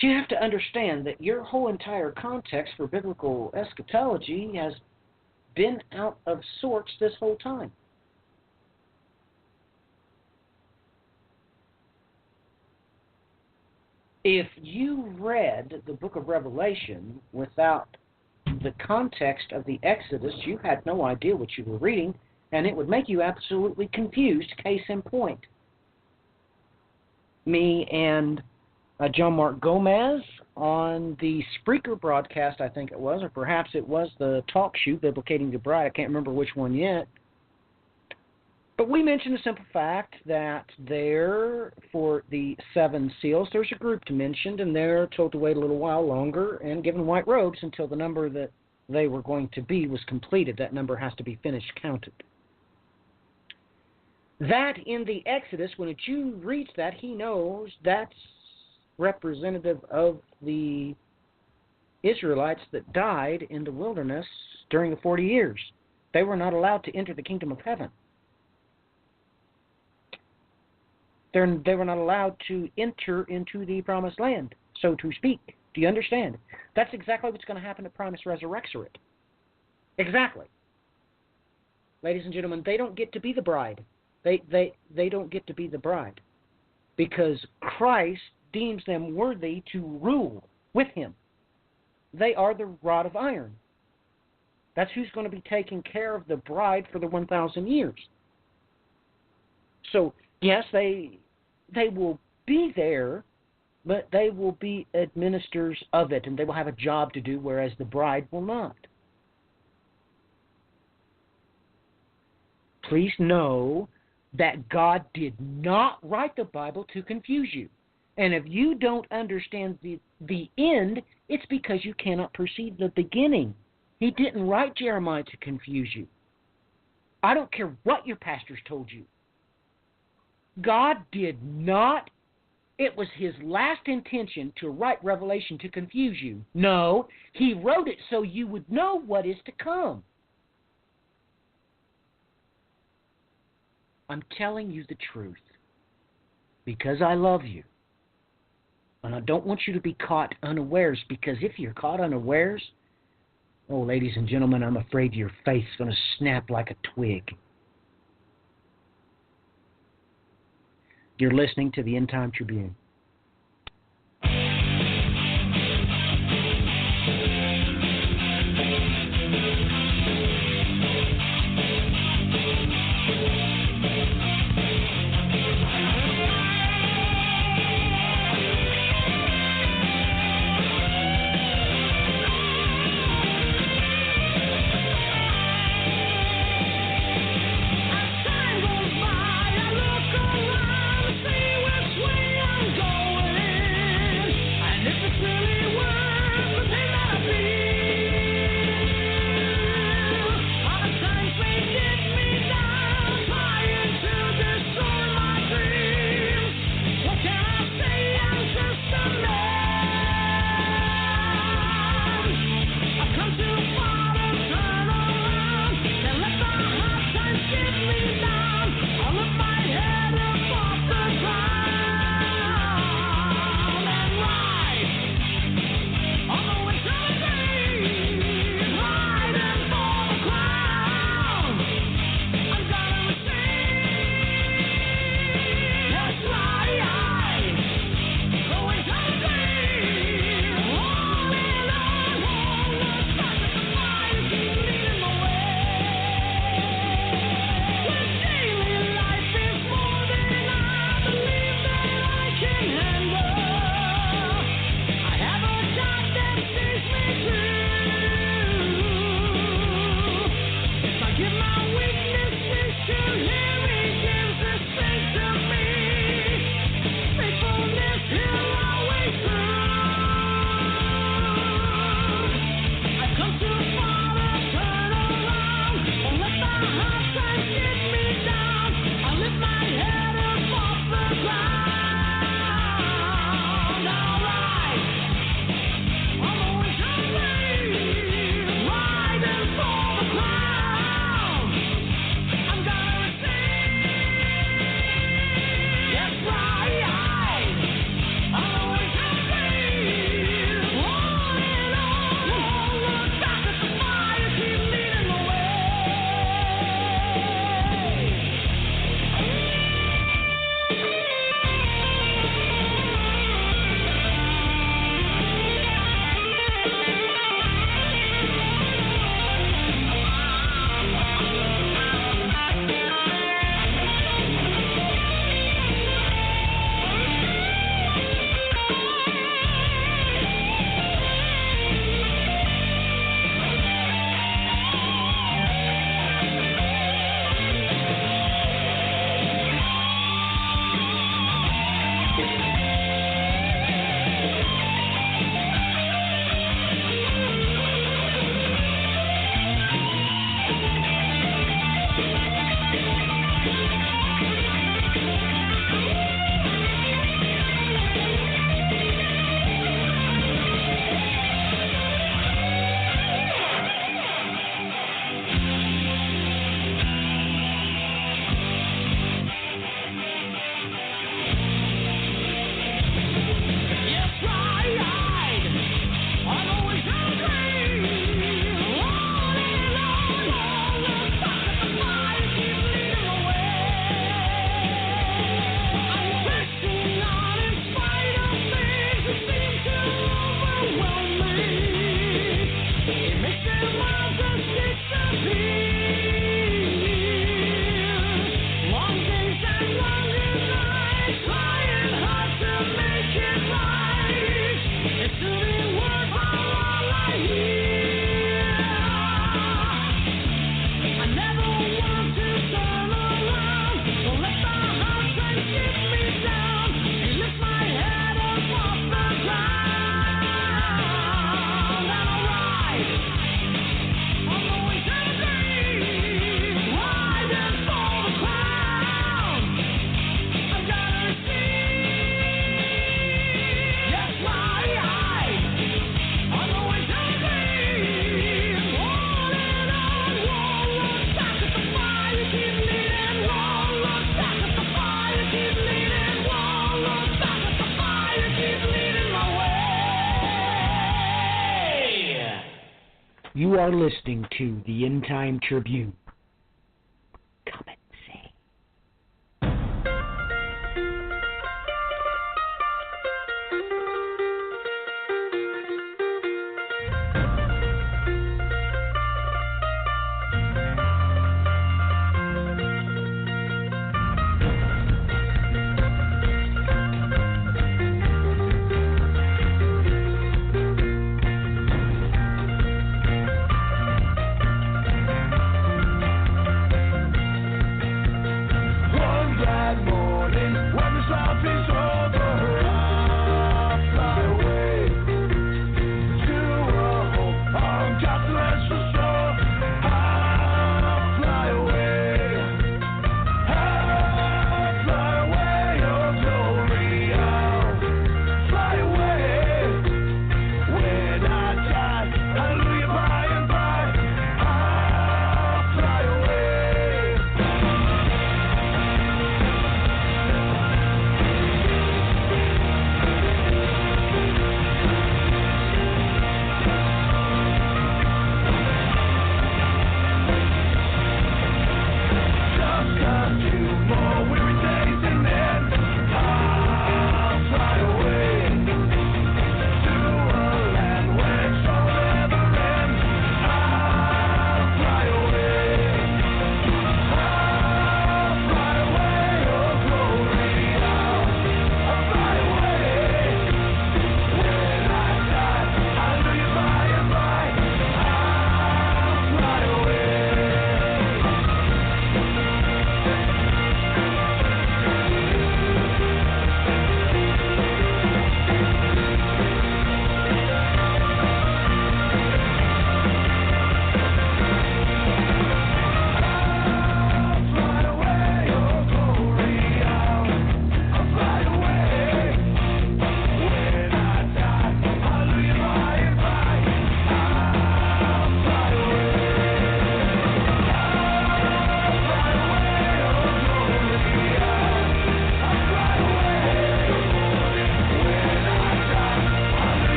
So you have to understand that your whole entire context for biblical eschatology has been out of sorts this whole time. If you read the book of Revelation without the context of the Exodus, you had no idea what you were reading, and it would make you absolutely confused. Case in point. Me and John Mark Gomez on the Spreaker broadcast, I think it was, or perhaps it was the talk show, Biblicating the Bride. I can't remember which one yet. But we mentioned the simple fact that there, for the 7 seals, there's a group mentioned, and they're told to wait a little while longer and given white robes until the number that they were going to be was completed. That number has to be finished counted. That in the Exodus, when a Jew reads that, he knows that's representative of the Israelites that died in the wilderness during the 40 years. They were not allowed to enter the kingdom of heaven. They were not allowed to enter into the promised land, so to speak. Do you understand? That's exactly what's going to happen at Primus Resurrexit. Exactly. Ladies and gentlemen, they don't get to be the bride. They don't get to be the bride because Christ deems them worthy to rule with him. They are the rod of iron. That's who's going to be taking care of the bride for the 1,000 years. So, yes, they will be there, but they will be administrators of it, and they will have a job to do, whereas the bride will not. Please know that God did not write the Bible to confuse you. And if you don't understand the end, it's because you cannot perceive the beginning. He didn't write Jeremiah to confuse you. I don't care what your pastors told you. God did not. It was his last intention to write Revelation to confuse you. No, he wrote it so you would know what is to come. I'm telling you the truth because I love you. And I don't want you to be caught unawares, because if you're caught unawares, oh, ladies and gentlemen, I'm afraid your faith's going to snap like a twig. You're listening to the End Time Tribune. Time goes by, I look around, see which way I'm going. are listening to the End Time Tribune. Come and see.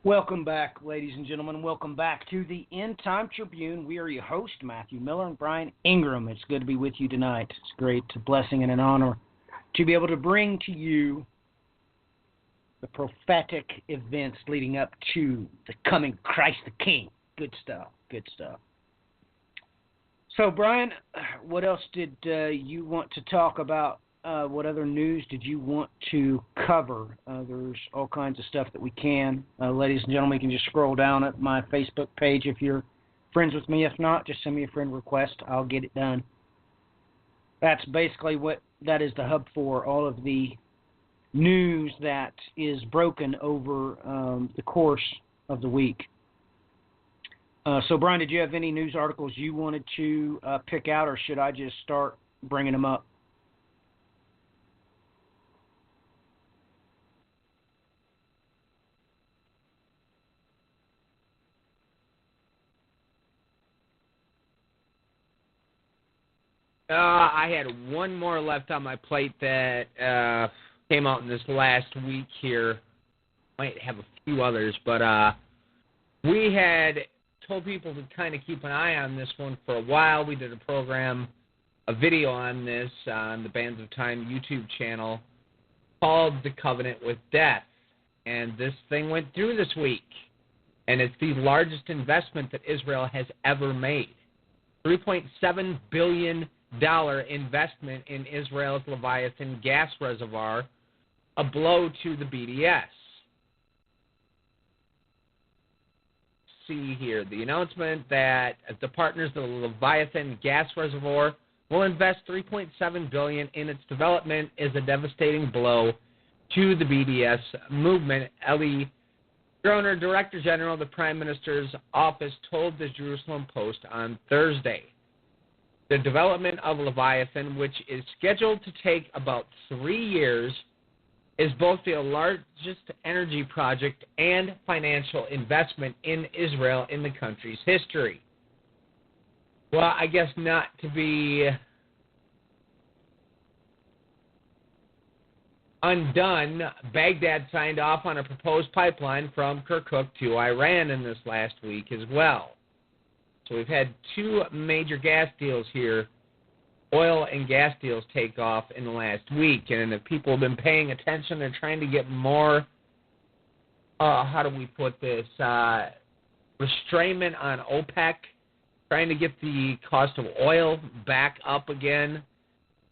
Welcome back, ladies and gentlemen. Welcome back to the End Time Tribune. We are your host, Matthew Miller and Brian Ingram. It's good to be with you tonight. It's a great blessing and an honor to be able to bring to you the prophetic events leading up to the coming Christ the King. Good stuff. Good stuff. So, Brian, what else did you want to talk about? What other news did you want to cover? There's all kinds of stuff that we can. Ladies and gentlemen, you can just scroll down at my Facebook page if you're friends with me. If not, just send me a friend request. I'll get it done. That's basically what that is the hub for, all of the news that is broken over the course of the week. So, Brian, did you have any news articles you wanted to pick out, or should I just start bringing them up? I had one more left on my plate that came out in this last week here. Might have a few others, but we had told people to kind of keep an eye on this one for a while. We did a video on this on the Bands of Time YouTube channel called The Covenant with Death. And this thing went through this week. And it's the largest investment that Israel has ever made. $3.7 billion investment in Israel's Leviathan gas reservoir, a blow to the BDS. see here. The announcement that the partners of the Leviathan gas reservoir will invest $3.7 billion in its development is a devastating blow to the BDS movement. Eli Groner, Director General of the Prime Minister's office, told the Jerusalem Post on Thursday. The development of Leviathan, which is scheduled to take about 3 years, is both the largest energy project and financial investment in Israel in the country's history. Well, I guess not to be undone, Baghdad signed off on a proposed pipeline from Kirkuk to Iran in this last week as well. So we've had 2 major gas deals here, oil and gas deals, take off in the last week. And if people have been paying attention, they're trying to get more, how do we put this, restrainment on OPEC, trying to get the cost of oil back up again,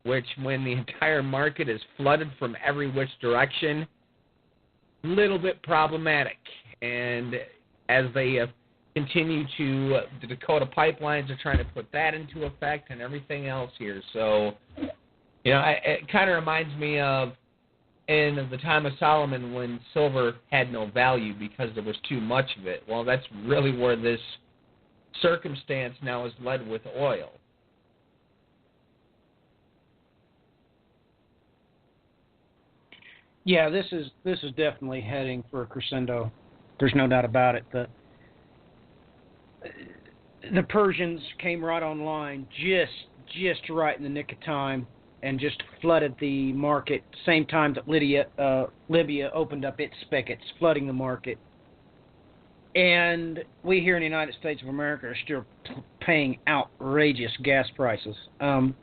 which when the entire market is flooded from every which direction, a little bit problematic. And as they continue to, the Dakota pipelines are trying to put that into effect and everything else here. So, you know, it kind of reminds me of in the time of Solomon when silver had no value because there was too much of it. Well, that's really where this circumstance now is led with oil. Yeah, this is definitely heading for a crescendo. There's no doubt about it. The Persians came right online just right in the nick of time and just flooded the market. Same time that Libya opened up its spigots, flooding the market. And we here in the United States of America are still paying outrageous gas prices. To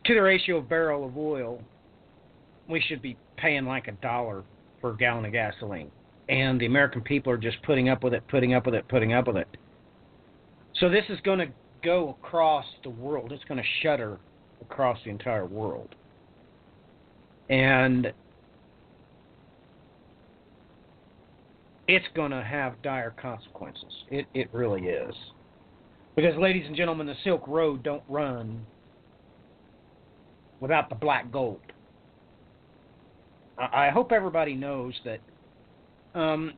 the ratio of barrel of oil, we should be paying like $1 per gallon of gasoline. And the American people are just putting up with it. So this is going to go across the world. It's going to shudder across the entire world. And it's going to have dire consequences. It really is. Because, ladies and gentlemen, the Silk Road don't run without the black gold. I hope everybody knows that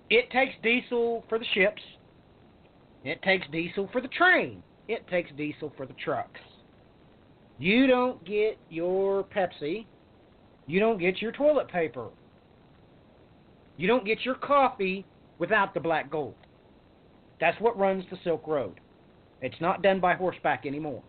it takes diesel for the ships. It takes diesel for the train. It takes diesel for the trucks. You don't get your Pepsi. You don't get your toilet paper. You don't get your coffee without the black gold. That's what runs the Silk Road. It's not done by horseback anymore.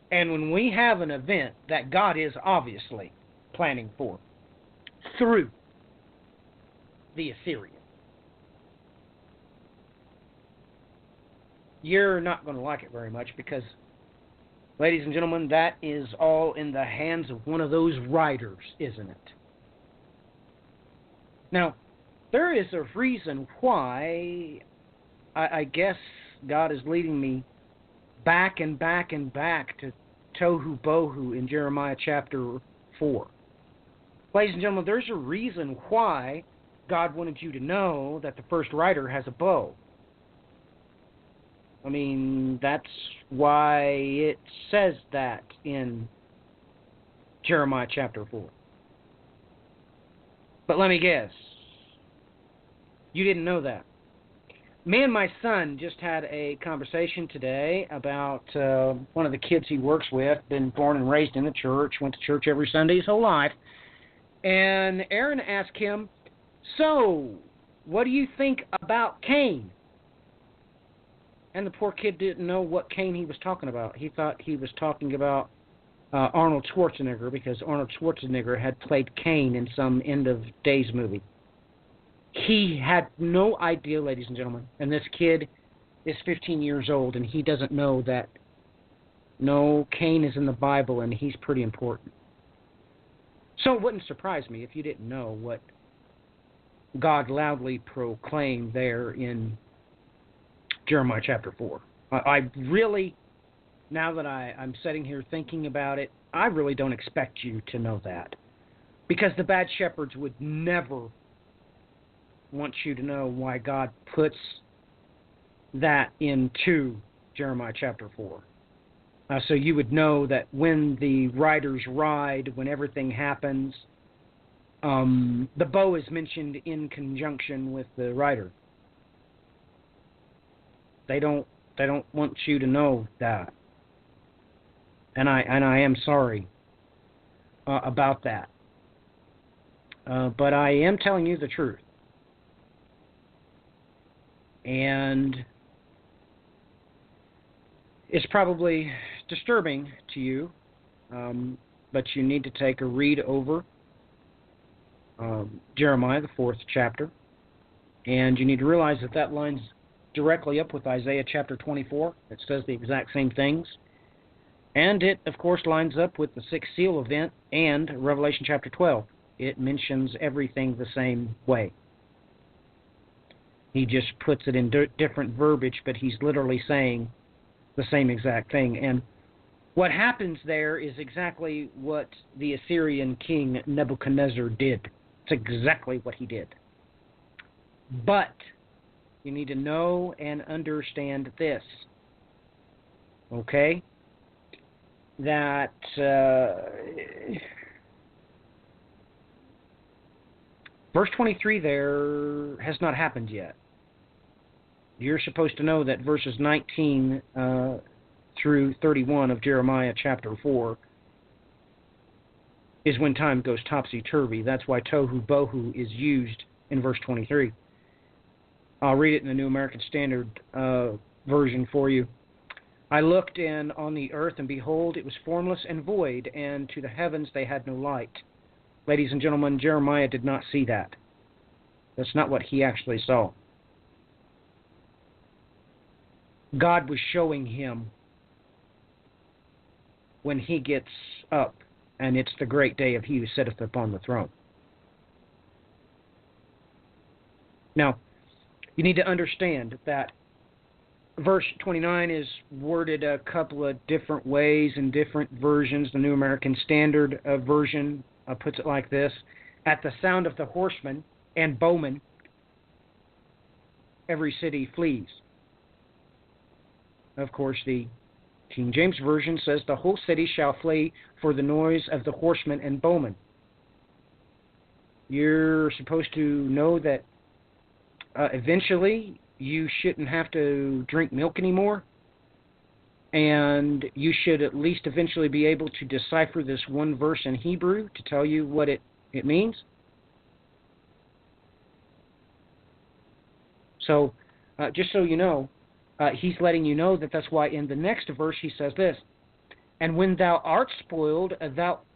And when we have an event that God is obviously planning for through the Assyrian, you're not going to like it very much because, ladies and gentlemen, that is all in the hands of one of those riders, isn't it? Now, there is a reason why I guess God is leading me back and back and back to Tohu Bohu in Jeremiah chapter 4. Ladies and gentlemen, there's a reason why God wanted you to know that the first rider has a bow. I mean, that's why it says that in Jeremiah chapter 4. But let me guess, you didn't know that. Me and my son just had a conversation today about one of the kids he works with, been born and raised in the church, went to church every Sunday his whole life. And Aaron asked him, so, what do you think about Cain? And the poor kid didn't know what Cain he was talking about. He thought he was talking about Arnold Schwarzenegger because Arnold Schwarzenegger had played Cain in some end of days movie. He had no idea, ladies and gentlemen, and this kid is 15 years old, and he doesn't know that, no, Cain is in the Bible, and he's pretty important. So it wouldn't surprise me if you didn't know what God loudly proclaimed there in Jeremiah chapter 4. I really, now that I'm sitting here thinking about it, I really don't expect you to know that. Because the bad shepherds would never want you to know why God puts that into Jeremiah chapter 4. So you would know that when the riders ride, when everything happens, the bow is mentioned in conjunction with the rider. They don't want you to know that, and I am sorry about that. But I am telling you the truth, and it's probably disturbing to you, but you need to take a read over Jeremiah, the 4th chapter, and you need to realize that lines directly up with Isaiah chapter 24. It says the exact same things, and it, of course, lines up with the 6th seal event and Revelation chapter 12. It mentions everything the same way. He just puts it in different verbiage, but he's literally saying the same exact thing. And what happens there is exactly what the Assyrian king Nebuchadnezzar did. It's exactly what he did. But you need to know and understand this, okay? That verse 23 there has not happened yet. You're supposed to know that verses 19 through 31 of Jeremiah chapter 4 is when time goes topsy-turvy. That's why tohu bohu is used in verse 23. I'll read it in the New American Standard version for you. I looked on the earth, and behold, it was formless and void, and to the heavens they had no light. Ladies and gentlemen, Jeremiah did not see that. That's not what he actually saw. God was showing him when he gets up, and it's the great day of he who sitteth upon the throne. Now, you need to understand that verse 29 is worded a couple of different ways in different versions. The New American Standard version puts it like this: at the sound of the horsemen and bowmen, every city flees. Of course, the King James Version says the whole city shall flee for the noise of the horsemen and bowmen. You're supposed to know that eventually you shouldn't have to drink milk anymore, and you should at least eventually be able to decipher this one verse in Hebrew to tell you what it means. So, just so you know, he's letting you know that that's why in the next verse he says this: and when thou art spoiled,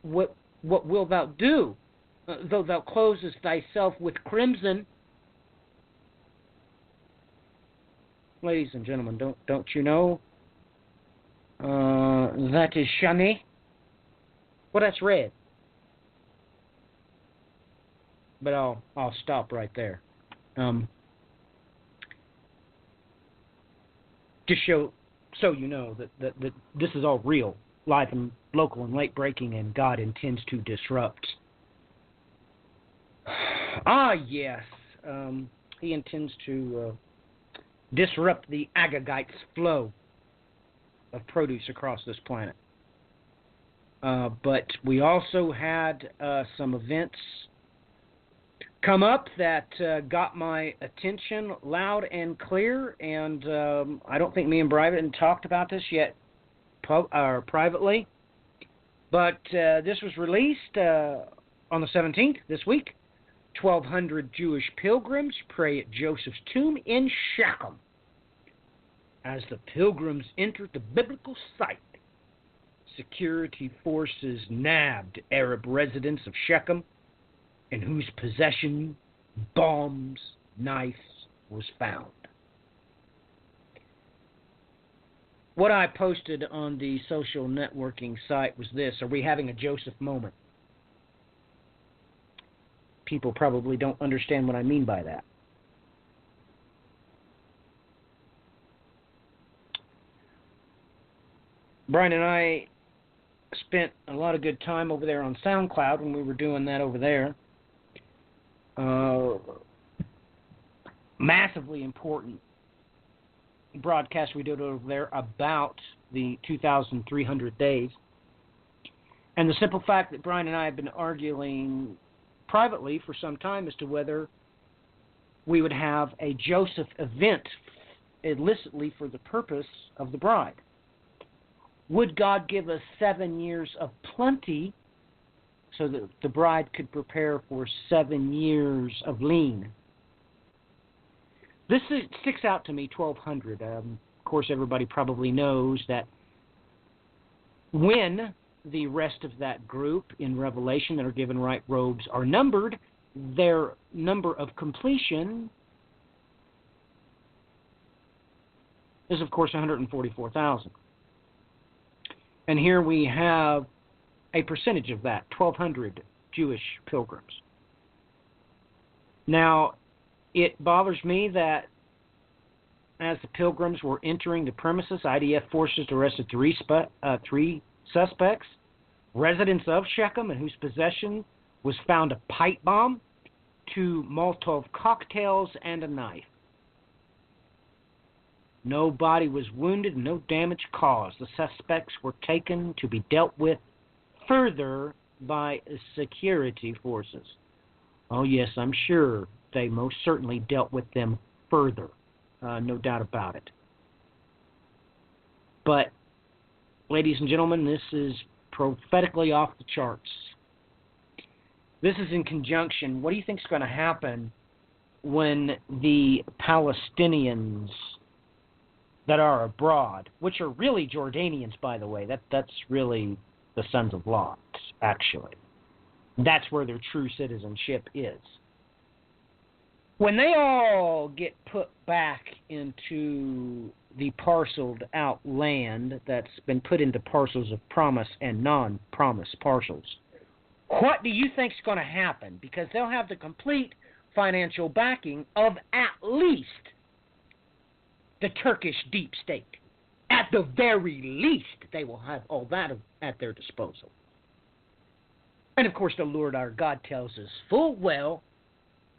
what wilt thou do? Though thou closest thyself with crimson. Ladies and gentlemen, don't you know that is shani? Well, that's red. But I'll stop right there. Just so you know that this is all real, live and local and late breaking, and God intends to disrupt. Yes. He intends to disrupt the Agagite's flow of produce across this planet. But we also had some events come up that got my attention loud and clear, and I don't think me and Brian talked about this yet privately, but this was released on the 17th this week. 1,200 Jewish pilgrims pray at Joseph's tomb in Shechem. As the pilgrims entered the biblical site, security forces nabbed Arab residents of Shechem, in whose possession bombs, knives was found. What I posted on the social networking site was this: are we having a Joseph moment? People probably don't understand what I mean by that. Brian and I spent a lot of good time over there on SoundCloud when we were doing that over there. Massively important broadcast we did over there about the 2,300 days. And the simple fact that Brian and I have been arguing privately for some time as to whether we would have a Joseph event illicitly for the purpose of the bride. Would God give us 7 years of plenty so that the bride could prepare for 7 years of lean? This sticks out to me, 1,200. Of course, everybody probably knows that when the rest of that group in Revelation that are given white robes are numbered, their number of completion is, of course, 144,000. And here we have a percentage of that, 1,200 Jewish pilgrims. Now, it bothers me that as the pilgrims were entering the premises, IDF forces arrested three suspects, residents of Shechem, in whose possession was found a pipe bomb, 2 Molotov cocktails, and a knife. Nobody was wounded, no damage caused. The suspects were taken to be dealt with further by security forces. Oh, yes, I'm sure they most certainly dealt with them further. No doubt about it. But, ladies and gentlemen, this is prophetically off the charts. This is in conjunction. What do you think is going to happen when the Palestinians that are abroad, which are really Jordanians, by the way, that's really the sons of Lot, actually. That's where their true citizenship is. When they all get put back into the parceled out land that's been put into parcels of promise and non-promise parcels, what do you think is going to happen? Because they'll have the complete financial backing of at least the Turkish deep state. At the very least, they will have all that at their disposal. And of course, the Lord our God tells us full well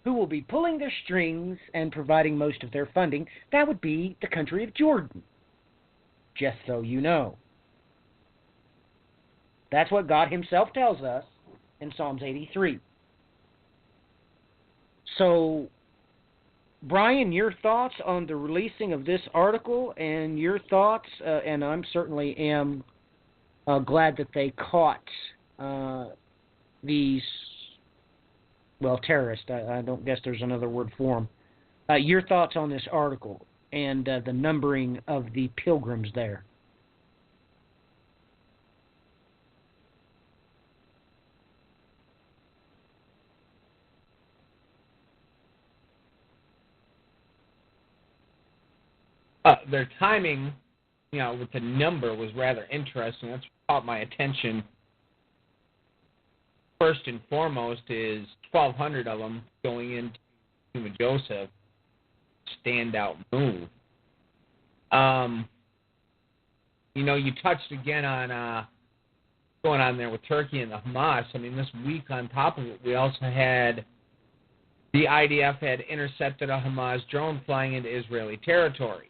who will be pulling their strings and providing most of their funding. That would be the country of Jordan. Just so you know. That's what God himself tells us in Psalms 83. So, Brian, your thoughts on the releasing of this article and your thoughts, and I'm certainly am glad that they caught these, well, terrorists. I don't guess there's another word for them. Your thoughts on this article and the numbering of the pilgrims there. Their timing, with the number was rather interesting. That's what caught my attention. First and foremost is 1,200 of them going into Tomb of Joseph. Standout move. You touched again on going on there with Turkey and the Hamas. I mean, this week on top of it, we also had the IDF had intercepted a Hamas drone flying into Israeli territory.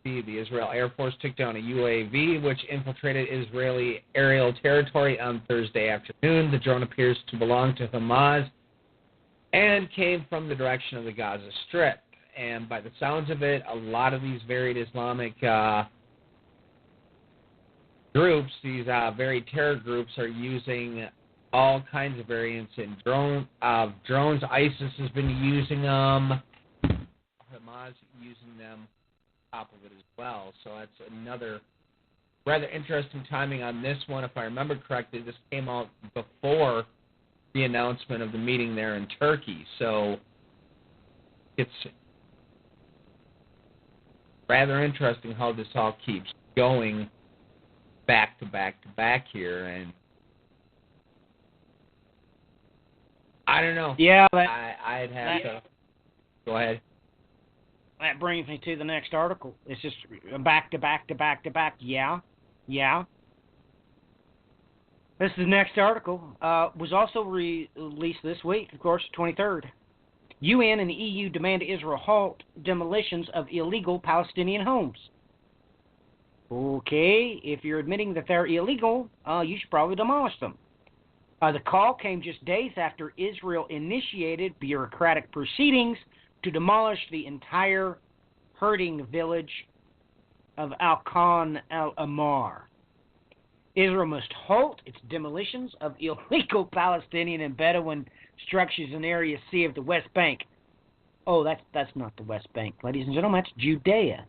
The Israel Air Force took down a UAV which infiltrated Israeli aerial territory on Thursday afternoon. The drone appears to belong to Hamas and came from the direction of the Gaza Strip. And by the sounds of it, a lot of these varied Islamic groups, these very terror groups, are using all kinds of variants in drones. ISIS has been using them. Hamas using them on top of it as well. So that's another rather interesting timing on this one. If I remember correctly, this came out before the announcement of the meeting there in Turkey. So it's rather interesting how this all keeps going back to back to back here. And I don't know. Yeah, I'd have to go ahead. That brings me to the next article. It's just back to back to back to back. Yeah. This is the next article. Was also released this week, of course, 23rd. UN and the EU demand Israel halt demolitions of illegal Palestinian homes. Okay, if you're admitting that they're illegal, you should probably demolish them. The call came just days after Israel initiated bureaucratic proceedings to demolish the entire herding village of Al-Khan al-Amar. Israel must halt its demolitions of illegal Palestinian and Bedouin structures in Area C of the West Bank. Oh, that's not the West Bank, ladies and gentlemen. That's Judea.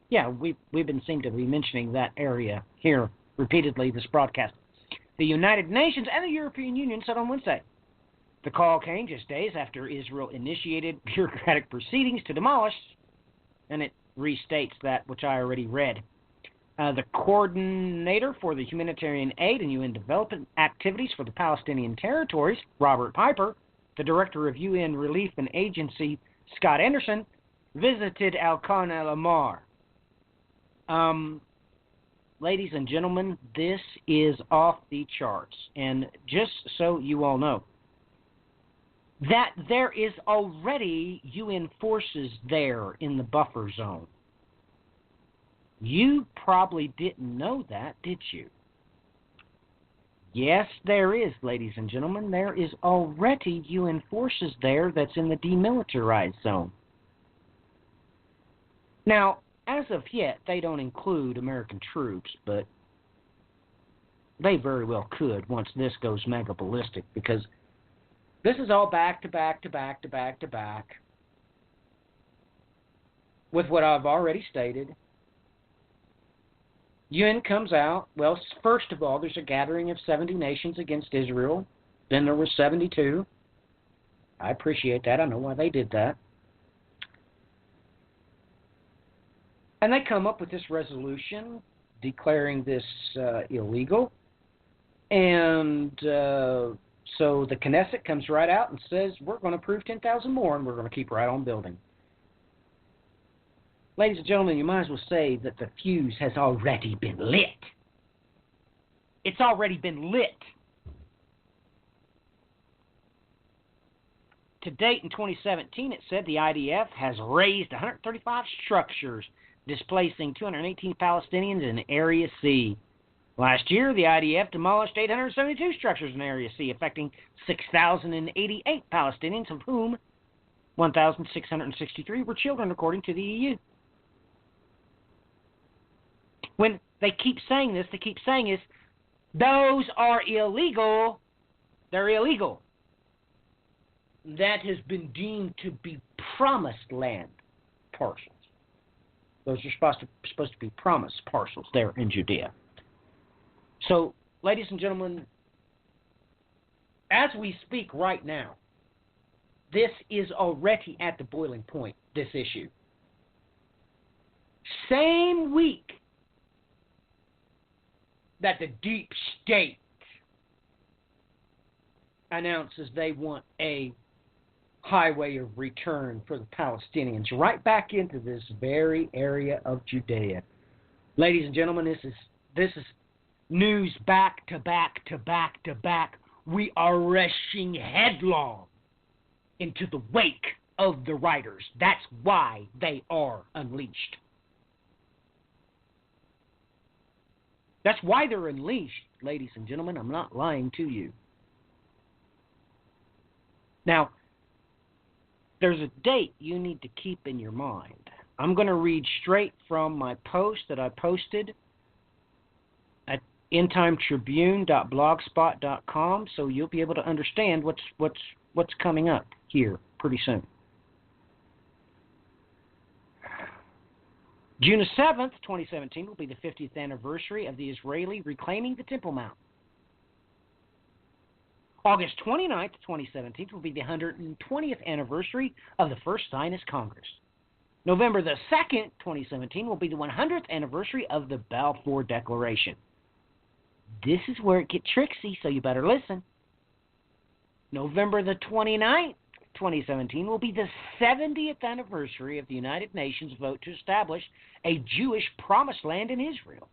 Yeah, we've been seem to be mentioning that area here repeatedly this broadcast. The United Nations and the European Union said on Wednesday. The call came just days after Israel initiated bureaucratic proceedings to demolish, and it restates that which I already read. The coordinator for the humanitarian aid and UN development activities for the Palestinian territories, Robert Piper, the director of UN Relief and Agency, Scott Anderson, visited Al-Khan al-Amar. Ladies and gentlemen, this is off the charts. And just so you all know, that there is already UN forces there in the buffer zone. You probably didn't know that, did you? Yes, there is, ladies and gentlemen. There is already UN forces there that's in the demilitarized zone. Now, as of yet, they don't include American troops, but they very well could once this goes mega ballistic, because this is all back to back to back to back to back with what I've already stated. UN comes out. Well, first of all, there's a gathering of 70 nations against Israel. Then there were 72. I appreciate that. I know why they did that. And they come up with this resolution declaring this illegal. And so the Knesset comes right out and says, we're going to approve 10,000 more, and we're going to keep right on building. Ladies and gentlemen, you might as well say that the fuse has already been lit. It's already been lit. To date, in 2017, it said the IDF has razed 135 structures, displacing 218 Palestinians in Area C. Last year, the IDF demolished 872 structures in Area C, affecting 6,088 Palestinians, of whom 1,663 were children, according to the EU. When they keep saying this, they keep saying is, those are illegal. They're illegal. That has been deemed to be promised land parcels. Those are supposed to be promised parcels there in Judea. So, ladies and gentlemen, as we speak right now, this is already at the boiling point, this issue. Same week that the deep state announces they want a highway of return for the Palestinians right back into this very area of Judea. Ladies and gentlemen, this is news back to back to back to back. We are rushing headlong into the wake of the writers. That's why they are unleashed. That's why they're unleashed, ladies and gentlemen. I'm not lying to you. Now, there's a date you need to keep in your mind. I'm going to read straight from my post that I posted at endtimetribune.blogspot.com, so you'll be able to understand what's coming up here pretty soon. June 7th, 2017, will be the 50th anniversary of the Israeli reclaiming the Temple Mount. August 29th, 2017, will be the 120th anniversary of the First Zionist Congress. November the 2nd, 2017, will be the 100th anniversary of the Balfour Declaration. This is where it gets tricksy, so you better listen. November the 29th, 2017, will be the 70th anniversary of the United Nations vote to establish a Jewish promised land in Israel.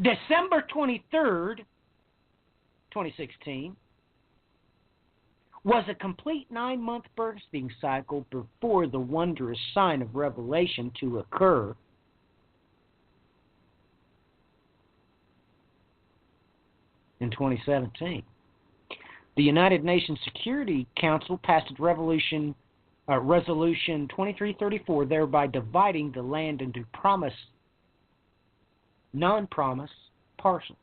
December 23rd, 2016, was a complete 9-month birthing cycle before the wondrous sign of revelation to occur. In 2017, the United Nations Security Council passed Resolution 2334, thereby dividing the land into promise, non-promise parcels.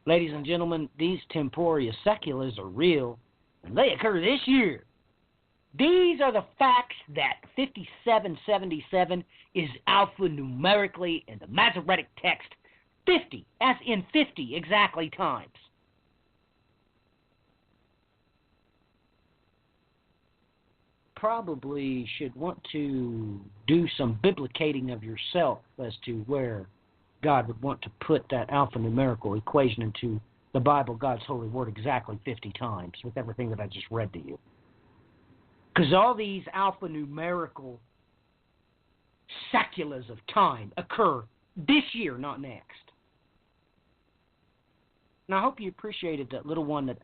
Ladies and gentlemen, these temporia seculas are real, and they occur this year. These are the facts that 5777 is alphanumerically in the Masoretic text 50, as in 50 exactly times. Probably should want to do some biblicating of yourself as to where God would want to put that alphanumerical equation into the Bible, God's holy word, exactly 50 times with everything that I just read to you. Because all these alphanumerical seculas of time occur this year, not next. Now, I hope you appreciated that little one that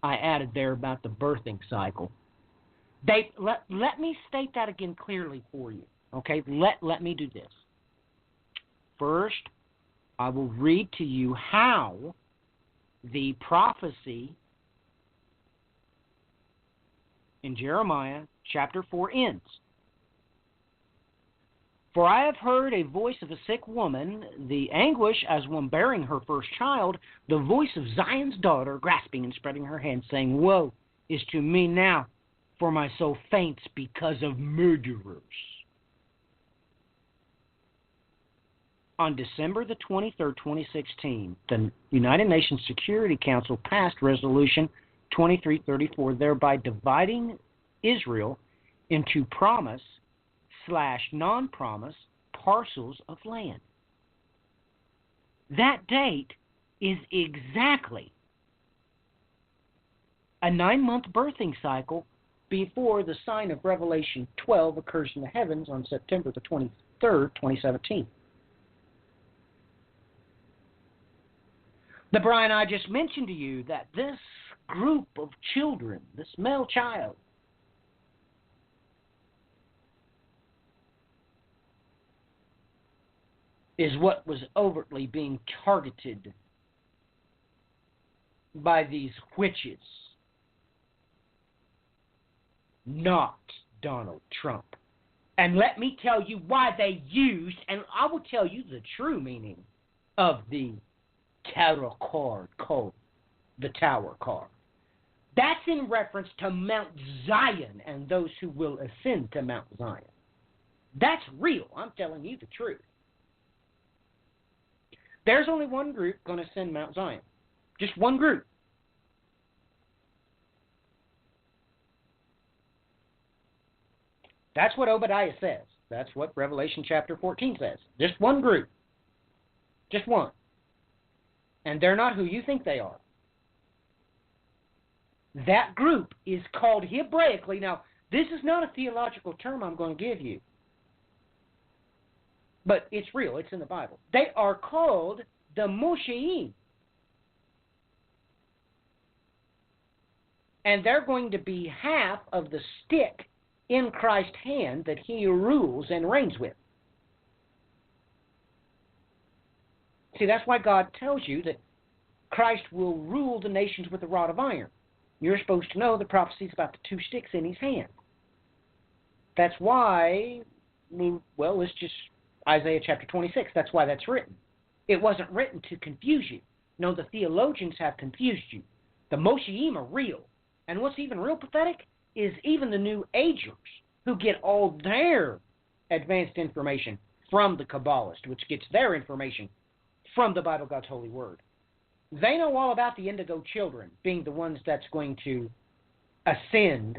I added there about the birthing cycle. Let me state that again clearly for you. Okay, let me do this. First, I will read to you how the prophecy in Jeremiah chapter 4 ends. For I have heard a voice of a sick woman, the anguish as one bearing her first child, the voice of Zion's daughter, grasping and spreading her hands, saying, Woe is to me now, for my soul faints because of murderers. On December the 23rd, 2016, the United Nations Security Council passed Resolution 2334, thereby dividing Israel into promise/non-promise parcels of land. That date is exactly a 9-month birthing cycle before the sign of Revelation 12 occurs in the heavens on September the 23rd, 2017. The Brian, I just mentioned to you that this group of children, this male child, is what was overtly being targeted by these witches, not Donald Trump. And let me tell you why they used, and I will tell you the true meaning of the tarot card called the Tower card. That's in reference to Mount Zion and those who will ascend to Mount Zion. That's real. I'm telling you the truth. There's only one group going to ascend Mount Zion. Just one group. That's what Obadiah says. That's what Revelation chapter 14 says. Just one group. Just one. And they're not who you think they are. That group is called Hebraically. Now, this is not a theological term I'm going to give you. But it's real. It's in the Bible. They are called the Mosheim. And they're going to be half of the stick in Christ's hand that he rules and reigns with. See, that's why God tells you that Christ will rule the nations with a rod of iron. You're supposed to know the prophecy is about the 2 sticks in his hand. That's why, well, it's just Isaiah chapter 26. That's why that's written. It wasn't written to confuse you. No, the theologians have confused you. The Mosheim are real. And what's even real pathetic is even the New Agers who get all their advanced information from the Kabbalist, which gets their information from the Bible, God's holy word. They know all about the indigo children being the ones that's going to ascend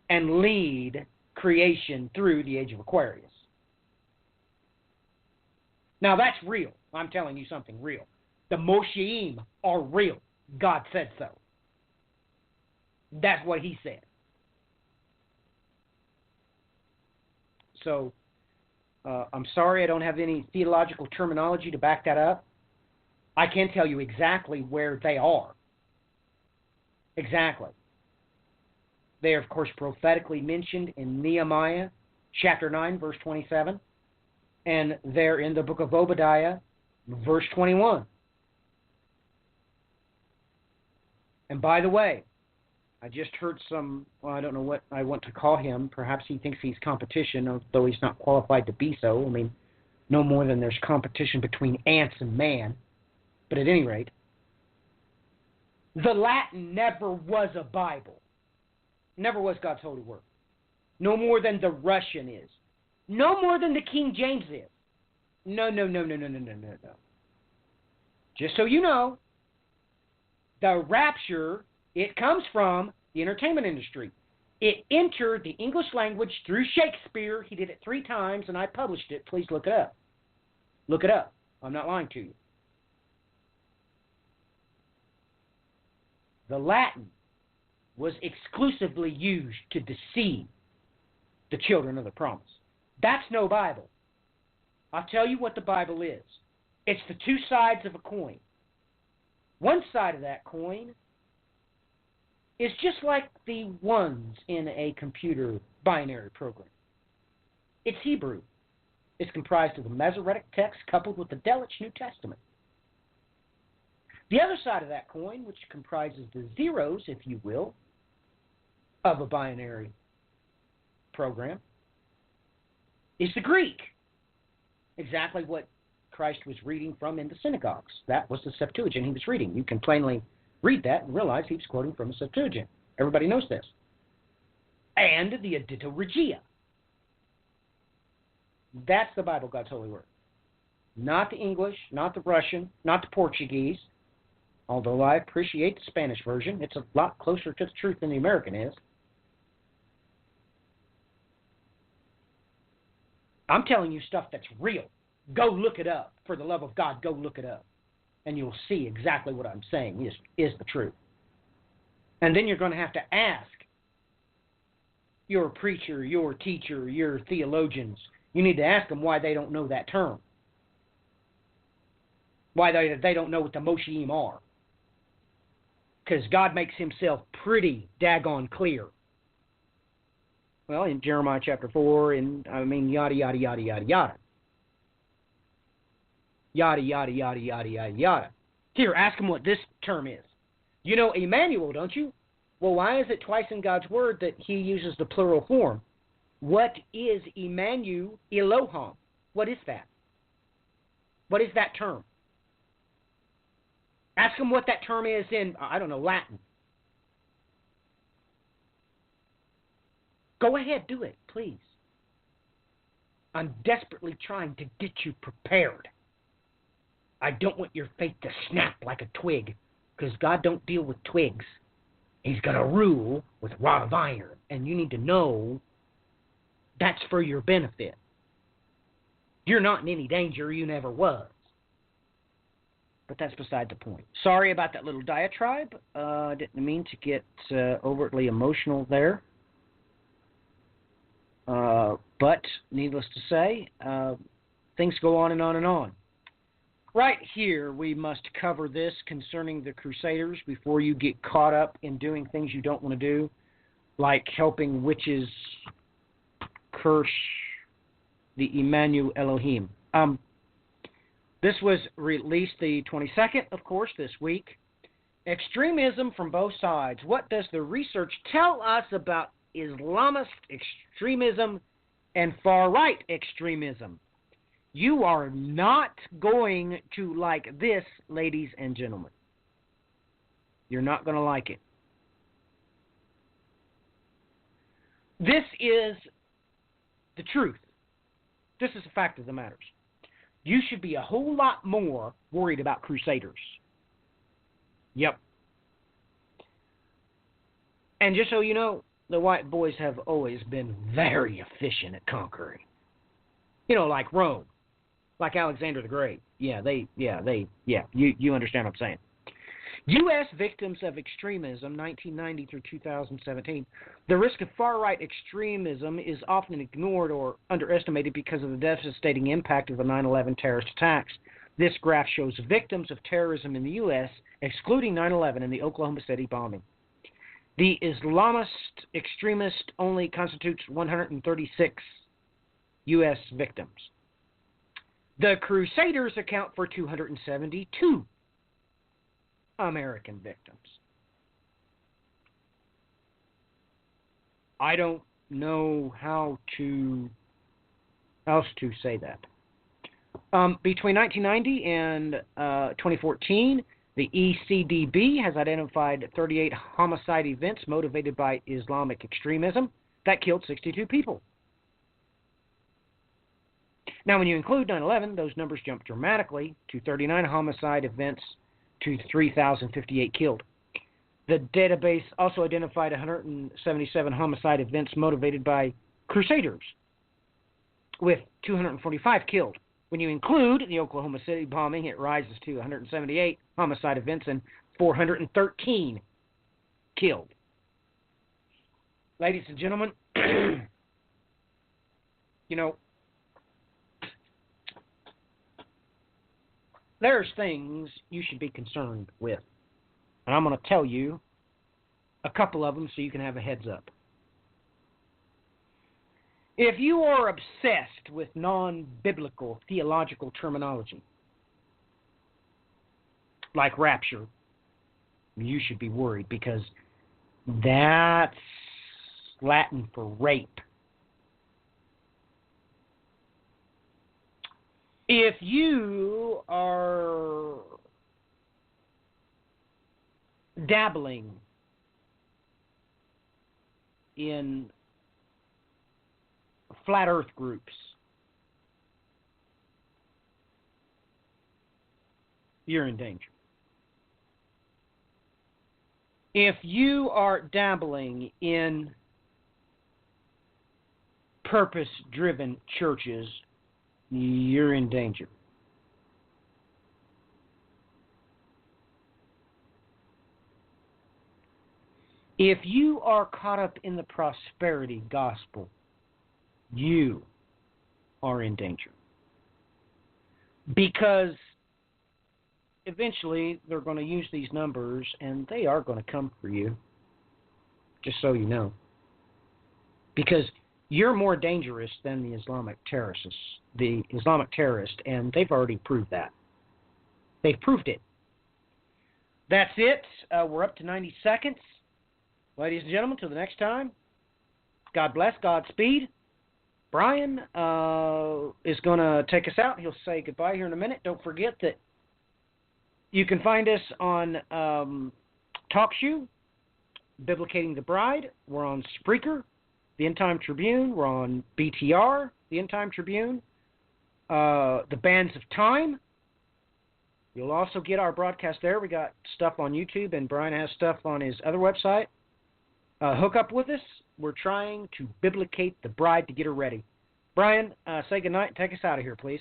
and lead creation through the age of Aquarius. Now that's real. I'm telling you something real. The Mosheim are real. God said so. That's what he said. So I'm sorry I don't have any theological terminology to back that up. I can tell you exactly where they are. Exactly. They are, of course, prophetically mentioned in Nehemiah chapter 9, verse 27. And they're in the book of Obadiah, verse 21. And by the way, I just heard I don't know what I want to call him. Perhaps he thinks he's competition, although he's not qualified to be so. I mean, no more than there's competition between ants and man. But at any rate, the Latin never was a Bible. Never was God's holy word. No more than the Russian is. No more than the King James is. No. Just so you know, the rapture, it comes from the entertainment industry. It entered the English language through Shakespeare. He did it 3 times, and I published it. Please look it up. Look it up. I'm not lying to you. The Latin was exclusively used to deceive the children of the promise. That's no Bible. I'll tell you what the Bible is. It's the 2 sides of a coin. One side of that coin is just like the ones in a computer binary program. It's Hebrew. It's comprised of the Masoretic text coupled with the Delitzsch New Testament. The other side of that coin, which comprises the zeros, if you will, of a binary program, is the Greek. Exactly what Christ was reading from in the synagogues. That was the Septuagint he was reading. You can plainly read that and realize he was quoting from a Septuagint. Everybody knows this. And the Edita Regia. That's the Bible, God's holy word. Not the English, not the Russian, not the Portuguese. Although I appreciate the Spanish version. It's a lot closer to the truth than the American is. I'm telling you stuff that's real. Go look it up. For the love of God, go look it up. And you'll see exactly what I'm saying is the truth. And then you're going to have to ask your preacher, your teacher, your theologians. You need to ask them why they don't know that term. Why they don't know what the Mosheim are. Because God makes himself pretty daggone clear. Well, in Jeremiah chapter 4, yada, yada, yada, yada, yada. Yada, yada, yada, yada, yada, yada. Here, ask him what this term is. You know Emmanuel, don't you? Well, why is it twice in God's word that he uses the plural form? What is Emmanuel Elohim? What is that? What is that term? Ask him what that term is in, Latin. Go ahead, do it, please. I'm desperately trying to get you prepared. I don't want your faith to snap like a twig, because God don't deal with twigs. He's going to rule with a rod of iron, and you need to know that's for your benefit. You're not in any danger. You never was. But that's beside the point. Sorry about that little diatribe. I didn't mean to get overtly emotional there. But needless to say, things go on and on and on. Right here, we must cover this concerning the Crusaders before you get caught up in doing things you don't want to do, like helping witches curse the Emmanuel Elohim. This was released the 22nd, of course, this week. Extremism from both sides. What does the research tell us about Islamist extremism and far-right extremism? You are not going to like this, ladies and gentlemen. You're not going to like it. This is the truth. This is a fact of the matter. You should be a whole lot more worried about Crusaders. Yep. And just so you know, the white boys have always been very efficient at conquering. You know, like Rome, like Alexander the Great. You understand what I'm saying. U.S. victims of extremism, 1990 through 2017. The risk of far-right extremism is often ignored or underestimated because of the devastating impact of the 9/11 terrorist attacks. This graph shows victims of terrorism in the U.S., excluding 9/11 and the Oklahoma City bombing. The Islamist extremist only constitutes 136 U.S. victims. The Crusaders account for 272 American victims. I don't know how else to say that. Between 1990 and 2014, the ECDB has identified 38 homicide events motivated by Islamic extremism that killed 62 people. Now, when you include 9/11, those numbers jump dramatically to 39 homicide events to 3,058 killed. The database also identified 177 homicide events motivated by Crusaders, with 245 killed. When you include the Oklahoma City bombing, it rises to 178 homicide events and 413 killed. Ladies and gentlemen, you know, there's things you should be concerned with. And I'm going to tell you a couple of them so you can have a heads up. If you are obsessed with non-biblical theological terminology, like rapture, you should be worried because that's Latin for rape. If you are dabbling in flat earth groups, you're in danger. If you are dabbling in purpose-driven churches, you're in danger. If you are caught up in the prosperity gospel, you are in danger. Because eventually they're going to use these numbers and they are going to come for you, just so you know. Because you're more dangerous than the Islamic terrorists, and they've already proved that. They've proved it. That's it. We're up to 90 seconds. Ladies and gentlemen, till the next time, God bless, Godspeed. Brian is going to take us out. He'll say goodbye here in a minute. Don't forget that you can find us on TalkShoe, Biblicating the Bride. We're on Spreaker, the End Time Tribune. We're on BTR, the End Time Tribune. The Bands of Time. You'll also get our broadcast there. We got stuff on YouTube, and Brian has stuff on his other website. Hook up with us. We're trying to biblicate the bride to get her ready. Brian, say goodnight and take us out of here, please.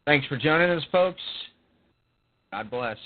Thanks for joining us, folks. God bless.